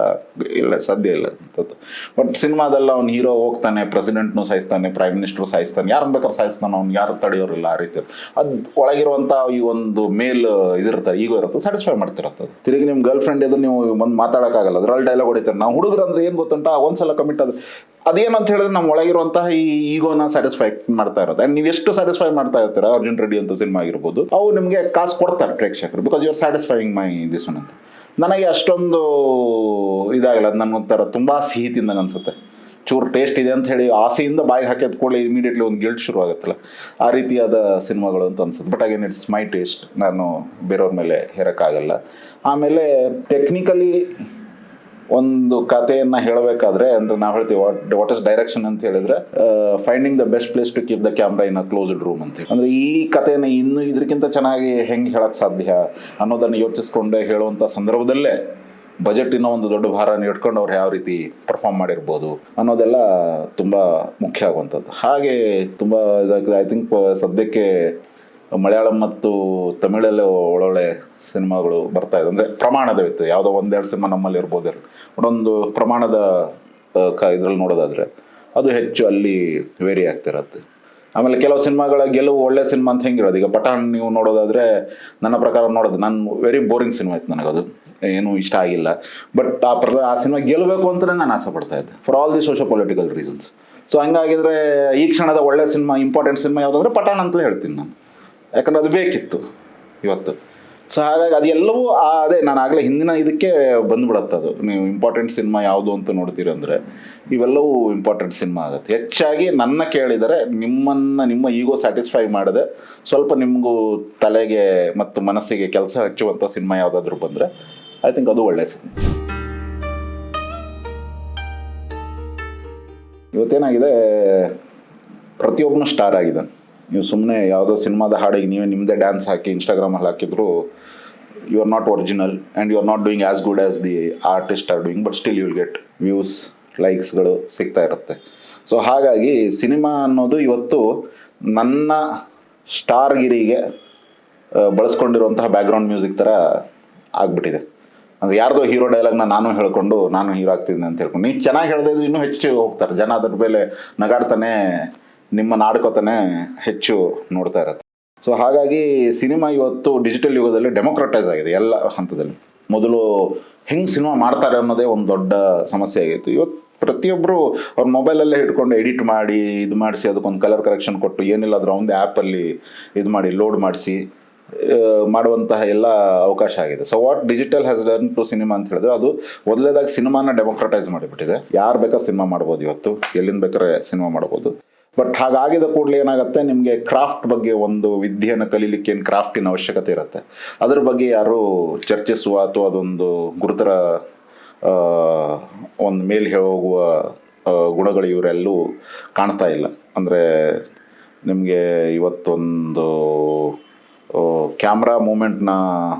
ಇಲ್ಲ, ಸಾಧ್ಯ ಇಲ್ಲ ಅಂಥದ್ದು. ಬಟ್ ಸಿನಿಮಾದೆಲ್ಲ ಅವ್ನು ಹೀರೋ ಹೋಗ್ತಾನೆ, ಪ್ರೆಸಿಡೆಂಟ್ನು ಸಾಯಿಸ್ತಾನೆ, ಪ್ರೈಮ್ ಮಿನಿಸ್ಟ್ರು ಸಾಯಿಸ್ತಾನೆ, ಯಾರನ್ನ ಬೇಕಾದ್ರೆ ಸಾಯಿಸ್ತಾನೆ, ಅವ್ನು ಯಾರು ತಡೆಯೋರಿಲ್ಲ. ಆ ರೀತಿ ಅದು ಒಳಗಿರುವಂಥ ಈ ಒಂದು ಮೇಲ್ ಇದಿರುತ್ತೆ, ಈಗೋ ಇರುತ್ತೆ, ಸ್ಯಾಟಿಸ್ಫೈ ಮಾಡ್ತಿರುತ್ತೆ ಅದು. ತಿರುಗಿ ನಿಮ್ಮ ಗರ್ಲ್ ಫ್ರೆಂಡ್ ಇದ್ರೆ ನೀವು ಒಂದು ಮಾತಾಡೋಕ್ಕಾಗಲ್ಲ, ಅದರಲ್ಲಿ ಡೈಲಾಗ್ ಹೊಡಿತಾರೆ. ನಾವು ಹುಡುಗರು ಅಂದರೆ ಏನು ಗೊತ್ತುಂಟ, ಒಂದ್ಸಲ ಕಮಿಟ್ ಅದೇನು ಅಂತ ಹೇಳಿದ್ರೆ ನಮ್ಮ ಒಳಗಿರುವಂತಹ ಈ ಈಗೋನ ಸ್ಯಾಟಿಸ್ಫೈ ಮಾಡ್ತಾ ಇರೋದು. ಆ್ಯಂಡ್ ನೀವು ಎಷ್ಟು ಸ್ಯಾಟಿಸ್ಫೈ ಮಾಡ್ತಾ ಇರ್ತೀರ, ಅರ್ಜುನ್ ರೆಡ್ಡಿ ಅಂತ ಸಿನಿಮಾ ಆಗಿರ್ಬೋದು, ಅವು ನಿಮಗೆ ಕಾಸು ಕೊಡ್ತಾರೆ ಪ್ರೇಕ್ಷಕರು, because you are satisfying my this one ಅಂತ. ನನಗೆ ಅಷ್ಟೊಂದು ಇದಾಗಲ್ಲ, ಅದು ನನಗೊಂಥರ ತುಂಬ ಸಿಹಿ ತಿಂದಂಗೆ ಅನಿಸುತ್ತೆ. ಚೂರು ಟೇಸ್ಟ್ ಇದೆ ಅಂತ ಹೇಳಿ ಆಸೆಯಿಂದ ಬಾಯಿಗೆ ಹಾಕಿದ ಕೂಡಲೇ ಇಮಿಡಿಯೇಟ್ಲಿ ಒಂದು ಗಿಲ್ಟ್ ಶುರು ಆಗುತ್ತಲ್ಲ, ಆ ರೀತಿಯಾದ ಸಿನಿಮಾಗಳು ಅಂತ ಅನ್ಸುತ್ತೆ. But again it's my taste, ನಾನು ಬೇರೆಯವ್ರ ಮೇಲೆ ಹೇರೋಕ್ಕಾಗಲ್ಲ. ಆಮೇಲೆ ಟೆಕ್ನಿಕಲಿ ಒಂದು ಕಥೆಯನ್ನು ಹೇಳಬೇಕಾದ್ರೆ ಅಂದರೆ ನಾವು ಹೇಳ್ತೀವಿ ವಾಟ್ ಇಸ್ ಡೈರೆಕ್ಷನ್ ಅಂತ ಹೇಳಿದ್ರೆ finding the best place to keep the camera in a closed room ಅಂತ. ಅಂದರೆ ಈ ಕಥೆಯನ್ನು ಇನ್ನೂ ಇದಕ್ಕಿಂತ ಚೆನ್ನಾಗಿ ಹೆಂಗೆ ಹೇಳಕ್ಕೆ ಸಾಧ್ಯ ಅನ್ನೋದನ್ನು ಯೋಚಿಸ್ಕೊಂಡೆ ಹೇಳುವಂಥ ಸಂದರ್ಭದಲ್ಲೇ ಬಜೆಟ್ ಇನ್ನೂ ಒಂದು ದೊಡ್ಡ ಭಾರನ ಇಟ್ಕೊಂಡು ಅವ್ರು ಯಾವ ರೀತಿ ಪರ್ಫಾರ್ಮ್ ಮಾಡಿರ್ಬೋದು ಅನ್ನೋದೆಲ್ಲ ತುಂಬ ಮುಖ್ಯ ಆಗುವಂಥದ್ದು. ಹಾಗೆ ತುಂಬ ಐ ಥಿಂಕ್ ಸದ್ಯಕ್ಕೆ ಮಲಯಾಳಂ ಮತ್ತು ತಮಿಳಲ್ಲೇ ಒಳ್ಳೊಳ್ಳೆ ಸಿನಿಮಾಗಳು ಬರ್ತಾ ಇದೆ. ಅಂದರೆ ಪ್ರಮಾಣದ ಇತ್ತು, ಯಾವುದೋ ಒಂದೆರಡು ಸಿನಿಮಾ ನಮ್ಮಲ್ಲಿ ಇರ್ಬೋದು, ಒಂದೊಂದು ಪ್ರಮಾಣದ ಇದ್ರಲ್ಲಿ ನೋಡೋದಾದರೆ ಅದು ಹೆಚ್ಚು ಅಲ್ಲಿ ವೇರಿ ಆಗ್ತಿರತ್ತೆ. ಆಮೇಲೆ ಕೆಲವು ಸಿನಿಮಾಗಳ ಗೆಲುವು ಒಳ್ಳೆ ಸಿನಿಮಾ ಅಂತ ಹೆಂಗೆ ಹೇಳೋದು, ಈಗ ಪಠಾಣ್ ನೀವು ನೋಡೋದಾದರೆ ನನ್ನ ಪ್ರಕಾರ ನೋಡೋದು ನಾನು ವೆರಿ ಬೋರಿಂಗ್ ಸಿನಿಮಾ ಇತ್ತು, ನನಗದು ಏನೂ ಇಷ್ಟ ಆಗಿಲ್ಲ. ಬಟ್ ಆ ಸಿನಿಮಾ ಗೆಲ್ಲಬೇಕು ಅಂತಲೇ ನಾನು ಆಸೆ ಪಡ್ತಾ ಇದ್ದೆ for all the socio political reasons. So ಹಂಗಾಗಿದ್ರೆ ಈ ಕ್ಷಣದ ಒಳ್ಳೆ ಸಿನಿಮಾ, ಇಂಪಾರ್ಟೆಂಟ್ ಸಿನಿಮಾ ಯಾವುದಾದ್ರೆ ಪಠಾಣ್ ಅಂತಲೇ ಹೇಳ್ತೀನಿ ನಾನು, ಯಾಕಂದರೆ ಅದು ಬೇಕಿತ್ತು ಇವತ್ತು. ಸೊ ಹಾಗಾಗಿ ಅದೆಲ್ಲವೂ ಅದೇ ನಾನು ಆಗಲೇ ಹಿಂದಿನ ಇದಕ್ಕೆ ಬಂದುಬಿಡತ್ತೆ. ಅದು ನೀವು ಇಂಪಾರ್ಟೆಂಟ್ ಸಿನಿಮಾ ಯಾವುದು ಅಂತ ನೋಡ್ತೀರಿ ಅಂದರೆ ಇವೆಲ್ಲವೂ ಇಂಪಾರ್ಟೆಂಟ್ ಸಿನಿಮಾ ಆಗುತ್ತೆ. ಹೆಚ್ಚಾಗಿ ನನ್ನ ಕೇಳಿದರೆ ನಿಮ್ಮ ಈಗೋ ಸ್ಯಾಟಿಸ್ಫೈ ಮಾಡದೆ ಸ್ವಲ್ಪ ನಿಮಗೂ ತಲೆಗೆ ಮತ್ತು ಮನಸ್ಸಿಗೆ ಕೆಲಸ ಹಚ್ಚುವಂಥ ಸಿನಿಮಾ ಯಾವುದಾದ್ರೂ ಬಂದರೆ ಐ ಥಿಂಕ್ ಅದು ಒಳ್ಳೆಯ ಸಿನಿಮಾ. ಇವತ್ತೇನಾಗಿದೆ, ಪ್ರತಿಯೊಬ್ಬನು ಸ್ಟಾರ್ ಆಗಿದ್ದಾನೆ. ನೀವು ಸುಮ್ಮನೆ ಯಾವುದೋ ಸಿನಿಮಾದ ಹಾಡಿಗೆ ನೀವೇ ನಿಮ್ಮದೇ ಡ್ಯಾನ್ಸ್ ಹಾಕಿ ಇನ್ಸ್ಟಾಗ್ರಾಮಲ್ಲಿ ಹಾಕಿದ್ರು you are not original and you are not doing as good as the artist are doing, but still you will get views, ಲೈಕ್ಸ್ಗಳು ಸಿಗ್ತಾ ಇರುತ್ತೆ. ಸೊ ಹಾಗಾಗಿ ಸಿನಿಮಾ ಅನ್ನೋದು ಇವತ್ತು ನನ್ನ ಸ್ಟಾರ್ಗಿರಿಗೆ ಬಳಸ್ಕೊಂಡಿರುವಂತಹ ಬ್ಯಾಕ್ಗ್ರೌಂಡ್ ಮ್ಯೂಸಿಕ್ ಥರ ಆಗಿಬಿಟ್ಟಿದೆ. ಅಂದರೆ ಯಾರ್ದೋ ಹೀರೋ ಡೈಲಾಗ್ನ ನಾನು ಹೇಳ್ಕೊಂಡು ನಾನು ಹೀರೋ ಆಗ್ತಿದ್ದೀನಿ ಅಂತ ಹೇಳ್ಕೊಂಡು ನೀವು ಚೆನ್ನಾಗಿ ಹೇಳ್ದೆ ಇದ್ರೆ ಇನ್ನೂ ಹೆಚ್ಚು ಹೋಗ್ತಾರೆ ಜನ, ಅದ್ರ ಮೇಲೆ ನಗಾಡ್ತಾನೆ ನಿಮ್ಮ ನಾಡ್ಕೋತಾನೆ ಹೆಚ್ಚು ನೋಡ್ತಾ ಇರತ್ತೆ. ಸೊ ಹಾಗಾಗಿ ಸಿನಿಮಾ ಇವತ್ತು ಡಿಜಿಟಲ್ ಯುಗದಲ್ಲಿ ಡೆಮೋಕ್ರಟೈಸ್ ಆಗಿದೆ ಎಲ್ಲ ಹಂತದಲ್ಲಿ. ಮೊದಲು ಹೆಂಗೆ ಸಿನಿಮಾ ಮಾಡ್ತಾರೆ ಅನ್ನೋದೇ ಒಂದು ದೊಡ್ಡ ಸಮಸ್ಯೆ ಆಗಿತ್ತು. ಇವತ್ತು ಪ್ರತಿಯೊಬ್ಬರು ಅವ್ರ ಮೊಬೈಲಲ್ಲೇ ಇಟ್ಕೊಂಡು ಎಡಿಟ್ ಮಾಡಿ ಇದು ಮಾಡಿಸಿ ಅದಕ್ಕೊಂದು ಕಲರ್ ಕರೆಕ್ಷನ್ ಕೊಟ್ಟು ಏನಿಲ್ಲ ಅದರ ಒಂದು ಆ್ಯಪಲ್ಲಿ ಇದು ಮಾಡಿ ಲೋಡ್ ಮಾಡಿಸಿ ಮಾಡುವಂತಹ ಎಲ್ಲ ಅವಕಾಶ ಆಗಿದೆ. So what digital has done to cinema ಅಂತ ಹೇಳಿದ್ರೆ ಅದು ಮೊದಲೇದಾಗಿ ಸಿನಿಮಾನ ಡೆಮೋಕ್ರಟೈಸ್ ಮಾಡಿಬಿಟ್ಟಿದೆ. ಯಾರು ಬೇಕಾದ್ರೆ ಸಿನಿಮಾ ಮಾಡ್ಬೋದು, ಇವತ್ತು ಎಲ್ಲಿಂದ ಬೇಕಾದ್ರೆ ಸಿನಿಮಾ ಮಾಡ್ಬೋದು. ಬಟ್ ಹಾಗಾಗಿದ ಕೂಡಲೇ ಏನಾಗುತ್ತೆ, ನಿಮಗೆ ಕ್ರಾಫ್ಟ್ ಬಗ್ಗೆ ಒಂದು ವಿದ್ಯೆಯನ್ನು ಕಲೀಲಿಕ್ಕೆ ಏನು ಕ್ರಾಫ್ಟಿನ ಅವಶ್ಯಕತೆ ಇರುತ್ತೆ, ಅದ್ರ ಬಗ್ಗೆ ಯಾರು ಚರ್ಚಿಸುವ ಅಥವಾ ಅದೊಂದು ಗುರುತರ ಒಂದು ಮೇಲೆ ಹೋಗುವ ಗುಣಗಳು ಇವರೆಲ್ಲೂ ಕಾಣ್ತಾ ಇಲ್ಲ. ಅಂದರೆ ನಿಮಗೆ ಇವತ್ತೊಂದು ಕ್ಯಾಮ್ರಾ ಮೂಮೆಂಟ್ನ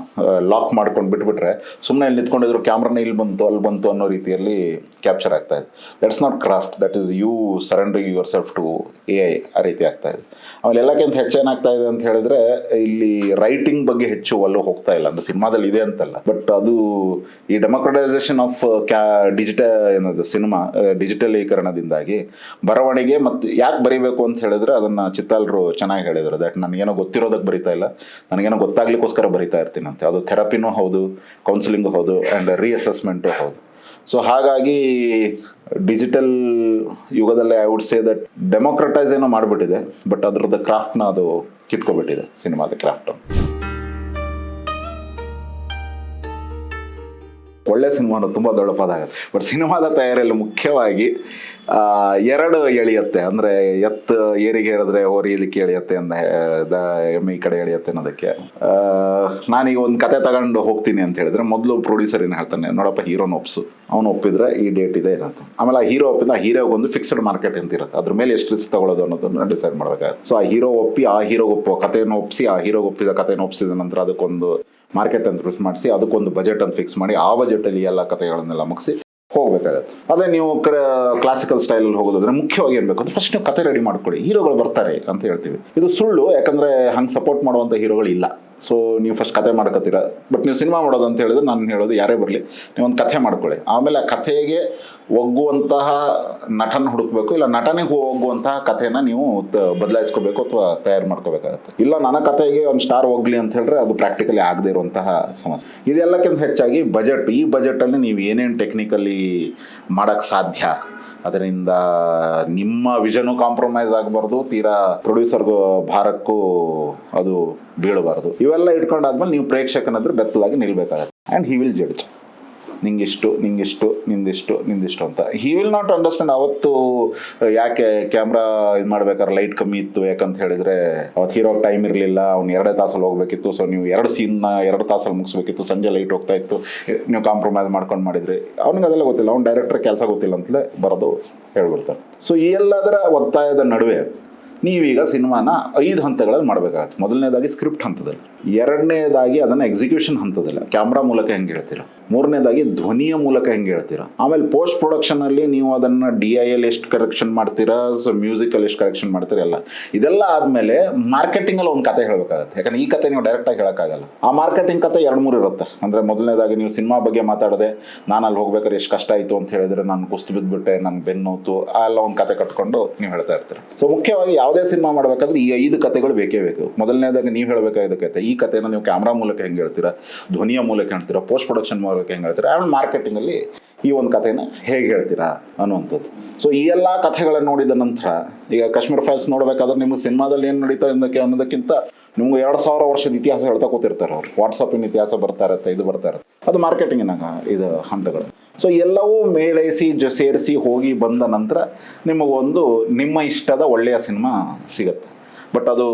ಲಾಕ್ ಮಾಡ್ಕೊಂಡು ಬಿಟ್ಬಿಟ್ರೆ ಸುಮ್ಮನೆ ಇಲ್ಲಿ ನಿಂತ್ಕೊಂಡಿದ್ರು ಕ್ಯಾಮ್ರಾನ ಇಲ್ಲಿ ಬಂತು ಅಲ್ಲಿ ಬಂತು ಅನ್ನೋ ರೀತಿಯಲ್ಲಿ ಕ್ಯಾಪ್ಚರ್ ಆಗ್ತಾ ಇದೆ. That's not craft, that is you surrendering yourself to AI, ಆ ರೀತಿ ಆಗ್ತಾ ಇದೆ. ಆಮೇಲೆ ಎಲ್ಲಕ್ಕಿಂತ ಹೆಚ್ಚೇನಾಗ್ತಾ ಇದೆ ಅಂತ ಹೇಳಿದ್ರೆ ಇಲ್ಲಿ ರೈಟಿಂಗ್ ಬಗ್ಗೆ ಹೆಚ್ಚು ಒಲ್ಲು ಹೋಗ್ತಾ ಇಲ್ಲ. ಅಂದರೆ ಸಿನಿಮಾದಲ್ಲಿ ಇದೆ ಅಂತಲ್ಲ, ಬಟ್ ಅದು ಈ ಡೆಮೋಕ್ರಟೈಸೇಷನ್ ಆಫ್ ಏನದು ಸಿನಿಮಾ ಡಿಜಿಟಲೀಕರಣದಿಂದಾಗಿ ಬರವಣಿಗೆ ಮತ್ತು ಯಾಕೆ ಬರೀಬೇಕು ಅಂತ ಹೇಳಿದ್ರೆ ಅದನ್ನು ಚಿತ್ತಾಲರು ಚೆನ್ನಾಗಿ ಹೇಳಿದರು. ದಟ್ ನನಗೇನೋ ಗೊತ್ತಿರೋದಕ್ಕೆ ಬರೀತಾ ಇಲ್ಲ, ನನಗೇನೋ ಗೊತ್ತಾಗ್ಲಿಕ್ಕೋಸ್ಕರ ಬರೀತಾ ಇರ್ತೀನಿ ಅಂತ. ಅದು ಥೆರಪಿನೂ ಹೌದು, ಕೌನ್ಸಿಲಿಂಗು ಹೌದು, ಆ್ಯಂಡ್ ರೀಅಸೆಸ್ಮೆಂಟು ಹೌದು. ಸೊ ಹಾಗಾಗಿ ಡಿಜಿಟಲ್ ಯುಗದಲ್ಲೇ I would say that democratize ಏನೋ ಮಾಡಿಬಿಟ್ಟಿದೆ, ಬಟ್ ಅದ್ರದ್ದು ಕ್ರಾಫ್ಟ್ನ ಅದು ಕಿತ್ಕೊಬಿಟ್ಟಿದೆ, ಸಿನಿಮಾದ ಕ್ರಾಫ್ಟು. ಒಳ್ಳೆ ಸಿನಿಮಾ ಅನ್ನೋದು ತುಂಬ ದೊಡ್ಡ ಪದ ಆಗುತ್ತೆ. ಬಟ್ ಸಿನಿಮಾದ ತಯಾರಿಯಲ್ಲಿ ಮುಖ್ಯವಾಗಿ ಎರಡು ಎಳೆಯುತ್ತೆ. ಅಂದರೆ ಎತ್ತು ಏರಿಗೆ ಹೇಳಿದ್ರೆ ಓರಿ ಇದಕ್ಕೆ ಎಳೆಯುತ್ತೆ ಅಂದ ಎಮ್ಮೆ ಈ ಕಡೆ ಎಳೆಯುತ್ತೆ ಅನ್ನೋದಕ್ಕೆ. ನಾನೀಗ ಒಂದು ಕತೆ ತಗೊಂಡು ಹೋಗ್ತೀನಿ ಅಂತ ಹೇಳಿದ್ರೆ ಮೊದಲು ಪ್ರೊಡ್ಯೂಸರ್ ಏನು ಹೇಳ್ತಾನೆ, ನೋಡಪ್ಪ ಹೀರೋನ ಒಪ್ಸು, ಅವನು ಒಪ್ಪಿದ್ರೆ ಈ ಡೇಟ್ ಇದೆ ಇರುತ್ತೆ. ಆಮೇಲೆ ಆ ಹೀರೋ ಒಪ್ಪಿದ, ಆ ಹೀರೋಗೆ ಒಂದು ಫಿಕ್ಸ್ಡ್ ಮಾರ್ಕೆಟ್ ಅಂತ ಇರುತ್ತೆ, ಅದ್ರ ಮೇಲೆ ಎಷ್ಟು ರಿಸ್ಕ್ ತಗೊಳ್ಳೋದು ಅನ್ನೋದನ್ನು ಡಿಸೈಡ್ ಮಾಡಬೇಕಾಗುತ್ತೆ. ಸೊ ಆ ಹೀರೋ ಒಪ್ಪಿ, ಆ ಹೀರೋಗೆ ಒಪ್ಪುವ ಕಥೆಯನ್ನು ಒಪ್ಪಿಸಿ, ಆ ಹೀರೋಗೆ ಒಪ್ಪಿದ ಕಥೆಯನ್ನು ಒಪ್ಪಿಸಿದ ನಂತರ ಅದಕ್ಕೊಂದು ಮಾರ್ಕೆಟ್ ಅಂತ ಫಿಕ್ಸ್ ಮಾಡಿಸಿ, ಅದಕ್ಕೊಂದು ಬಜೆಟ್ ಅಂತ ಫಿಕ್ಸ್ ಮಾಡಿ ಆ ಬಜೆಟಲ್ಲಿ ಎಲ್ಲ ಕಥೆಗಳನ್ನೆಲ್ಲ ಮುಗಿಸಿ ಹೋಗಬೇಕಾಗತ್ತೆ. ಅದೇ ನೀವು ಕ್ಲಾಸಿಕಲ್ ಸ್ಟೈಲಲ್ಲಿ ಹೋಗೋದಾದ್ರೆ ಮುಖ್ಯವಾಗಿ ಏನು ಬೇಕು ಅಂತ ಫಸ್ಟ್ ನೀವು ಕತೆ ರೆಡಿ ಮಾಡ್ಕೊಳ್ಳಿ, ಹೀರೋಗಳು ಬರ್ತಾರೆ ಅಂತ ಹೇಳ್ತೀವಿ. ಇದು ಸುಳ್ಳು, ಯಾಕಂದರೆ ಹಂಗೆ ಸಪೋರ್ಟ್ ಮಾಡುವಂಥ ಹೀರೋಗಳು ಇಲ್ಲ. ಸೊ ನೀವು ಫಸ್ಟ್ ಕತೆ ಮಾಡ್ಕೊತೀರ. ಬಟ್ ನೀವು ಸಿನಿಮಾ ಮಾಡೋದು ಅಂತ ಹೇಳಿದ್ರೆ ನಾನು ಹೇಳೋದು ಯಾರೇ ಬರಲಿ ನೀವು ಒಂದು ಕಥೆ ಮಾಡ್ಕೊಳ್ಳಿ, ಆಮೇಲೆ ಆ ಕಥೆಗೆ ಒಗ್ಗುವಂತಹ ನಟನ ಹುಡುಕಬೇಕು, ಇಲ್ಲ ನಟನೆಗೆ ಒಗ್ಗುವಂತಹ ಕಥೆನ ನೀವು ಬದಲಾಯಿಸ್ಕೋಬೇಕು ಅಥವಾ ತಯಾರು ಮಾಡ್ಕೋಬೇಕಾಗತ್ತೆ. ಇಲ್ಲ ನನ್ನ ಕಥೆಗೆ ಒಂದು ಸ್ಟಾರ್ ಹೋಗ್ಲಿ ಅಂತ ಹೇಳಿದ್ರೆ ಅದು ಪ್ರಾಕ್ಟಿಕಲಿ ಆಗದೆ ಇರುವಂತಹ ಸಮಸ್ಯೆ. ಇದೆಲ್ಲಕ್ಕಿಂತ ಹೆಚ್ಚಾಗಿ ಬಜೆಟ್. ಈ ಬಜೆಟಲ್ಲಿ ನೀವು ಏನೇನು ಟೆಕ್ನಿಕಲಿ ಮಾಡೋಕ್ಕೆ ಸಾಧ್ಯ, ಅದರಿಂದ ನಿಮ್ಮ ವಿಷನು ಕಾಂಪ್ರಮೈಸ್ ಆಗಬಾರ್ದು, ತೀರಾ ಪ್ರೊಡ್ಯೂಸರ್ಗೂ ಭಾರಕ್ಕೂ ಅದು ಬೀಳಬಾರ್ದು. ಇವೆಲ್ಲ ಇಟ್ಕೊಂಡಾದ್ಮೇಲೆ ನೀವು ಪ್ರೇಕ್ಷಕನಾದ್ರೆ ಬೆತ್ತಲಾಗಿ ನಿಲ್ಬೇಕಾಗತ್ತೆ ಆ್ಯಂಡ್ ಹಿ ವಿಲ್ ಜಡ್ಜ್. ನಿಂಗಿಷ್ಟು ನಿಂದಿಷ್ಟು ಅಂತ. He will not understand. ಅವತ್ತು ಯಾಕೆ ಕ್ಯಾಮ್ರಾ ಇದು ಮಾಡ್ಬೇಕಾದ್ರೆ ಲೈಟ್ ಕಮ್ಮಿ ಇತ್ತು, ಯಾಕಂತ ಹೇಳಿದ್ರೆ ಅವತ್ತು ಹೀರೋ ಟೈಮ್ ಇರಲಿಲ್ಲ, ಅವ್ನು 2 ತಾಸಲ್ಲಿ ಹೋಗ್ಬೇಕಿತ್ತು. ಸೊ ನೀವು 2 ಸೀನ್ನ 2 ತಾಸಲ್ಲಿ ಮುಗಿಸ್ಬೇಕಿತ್ತು, ಸಂಜೆ ಲೈಟ್ ಹೋಗ್ತಾ ಇತ್ತು, ನೀವು ಕಾಂಪ್ರಮೈಸ್ ಮಾಡ್ಕೊಂಡು ಮಾಡಿದ್ರಿ. ಅವ್ನಿಗೆ ಅದೆಲ್ಲ ಗೊತ್ತಿಲ್ಲ, ಅವ್ನು ಡೈರೆಕ್ಟರ್ ಕೆಲಸ ಗೊತ್ತಿಲ್ಲ ಅಂತಲೇ ಬರೋದು ಹೇಳ್ಬಿಡ್ತಾರೆ. ಸೊ ಈ ಎಲ್ಲದರ ಒತ್ತಾಯದ ನಡುವೆ ನೀವೀಗ ಸಿನಿಮಾನ 5 ಹಂತಗಳಲ್ಲಿ ಮಾಡಬೇಕಾಗತ್ತೆ. ಮೊದಲನೇದಾಗಿ ಸ್ಕ್ರಿಪ್ಟ್ ಹಂತದಲ್ಲಿ, ಎರಡನೇದಾಗಿ ಅದನ್ನು ಎಕ್ಸಿಕ್ಯೂಷನ್ ಹಂತದಲ್ಲಿ ಕ್ಯಾಮ್ರಾ ಮೂಲಕ ಹೆಂಗೆ ಹೇಳ್ತೀರಾ, ಮೂರನೇದಾಗಿ ಧ್ವನಿಯ ಮೂಲಕ ಹೆಂಗೆ ಹೇಳ್ತೀರಾ, ಆಮೇಲೆ ಪೋಸ್ಟ್ ಪ್ರೊಡಕ್ಷನಲ್ಲಿ ನೀವು ಅದನ್ನು DIL ಎಷ್ಟು ಕರೆಕ್ಷನ್ ಮಾಡ್ತೀರಾ, ಸೊ ಮ್ಯೂಸಿಕಲ್ಲಿ ಎಷ್ಟು ಕರೆಕ್ಷನ್ ಮಾಡ್ತೀರಾ, ಎಲ್ಲ ಇದೆಲ್ಲ ಆದಮೇಲೆ ಮಾರ್ಕೆಟಿಂಗಲ್ಲಿ ಒಂದು ಕತೆ ಹೇಳಬೇಕಾಗತ್ತೆ. ಯಾಕಂದರೆ ಈ ಕತೆ ನೀವು ಡೈರೆಕ್ಟಾಗಿ ಹೇಳೋಕ್ಕಾಗಲ್ಲ. ಆ ಮಾರ್ಕೆಟಿಂಗ್ ಕತೆ 2-3 ಇರುತ್ತೆ. ಅಂದರೆ ಮೊದಲನೇದಾಗಿ ನೀವು ಸಿನಿಮಾ ಬಗ್ಗೆ ಮಾತಾಡದೆ, ನಾನು ಅಲ್ಲಿ ಹೋಗ್ಬೇಕಾದ್ರೆ ಎಷ್ಟು ಕಷ್ಟ ಆಯಿತು ಅಂತ ಹೇಳಿದ್ರೆ, ನಾನು ಕುಸ್ತು ಬಿದ್ದುಬಿಟ್ಟೆ, ನನಗೆ ಬೆನ್ನೋತು, ಎಲ್ಲ ಒಂದು ಕತೆ ಕಟ್ಕೊಂಡು ನೀವು ಹೇಳ್ತಾ ಇರ್ತೀರ. ಸೊ ಮುಖ್ಯವಾಗಿ ಯಾವುದೇ ಸಿನಿಮಾ ಮಾಡಬೇಕಾದ್ರೆ ಈ 5 ಕತೆಗಳು ಬೇಕೇ ಬೇಕು. ಮೊದಲನೇದಾಗಿ ನೀವು ಹೇಳಬೇಕಾದ ಕತೆ, ಈ ಕತೆನ ನೀವು ಕ್ಯಾಮ್ರಾ ಮೂಲಕ ಹೆಂಗೆ ಹೇಳ್ತೀರಾ, ಧ್ವನಿಯ ಮೂಲಕ ಹೇಳ್ತೀರಾ, ಪೋಸ್ಟ್ ಪ್ರೊಡಕ್ಷನ್ ಮೂಲಕ ಹೆಂಗೆ ಹೇಳ್ತೀರಾ, ಆಮೇಲೆ ಮಾರ್ಕೆಟಿಂಗಲ್ಲಿ ಈ ಒಂದು ಕಥೆನ ಹೇಗೆ ಹೇಳ್ತೀರಾ ಅನ್ನುವಂಥದ್ದು. ಸೊ ಈ ಎಲ್ಲ ಕಥೆಗಳನ್ನು ನೋಡಿದ ನಂತರ ಈಗ ಕಾಶ್ಮೀರ್ ಫೈಲ್ಸ್ ನೋಡಬೇಕಾದ್ರೆ ನಿಮ್ಗೆ ಸಿನಿಮಾದಲ್ಲಿ ಏನು ನಡೀತಾ ಅನ್ನೋದಕ್ಕಿಂತ ನಿಮ್ಗೆ 2000 ವರ್ಷದ ಇತಿಹಾಸ ಹೇಳ್ತಾ ಕೂತಿರ್ತಾರೆ ಅವ್ರು. ವಾಟ್ಸಪ್ಪಿನ ಇತಿಹಾಸ ಬರ್ತಾ ಇರುತ್ತೆ, ಇದು ಬರ್ತಾ ಇರುತ್ತೆ, ಅದು ಮಾರ್ಕೆಟಿಂಗಿನ ಇದು ಹಂತಗಳು. ಸೊ ಎಲ್ಲವೂ ಮೇಳೈಸಿ ಸೇರಿಸಿ ಹೋಗಿ ಬಂದ ನಂತರ ನಿಮಗೊಂದು ನಿಮ್ಮ ಇಷ್ಟದ ಒಳ್ಳೆಯ ಸಿನಿಮಾ ಸಿಗುತ್ತೆ. ಬಟ್ ಅದು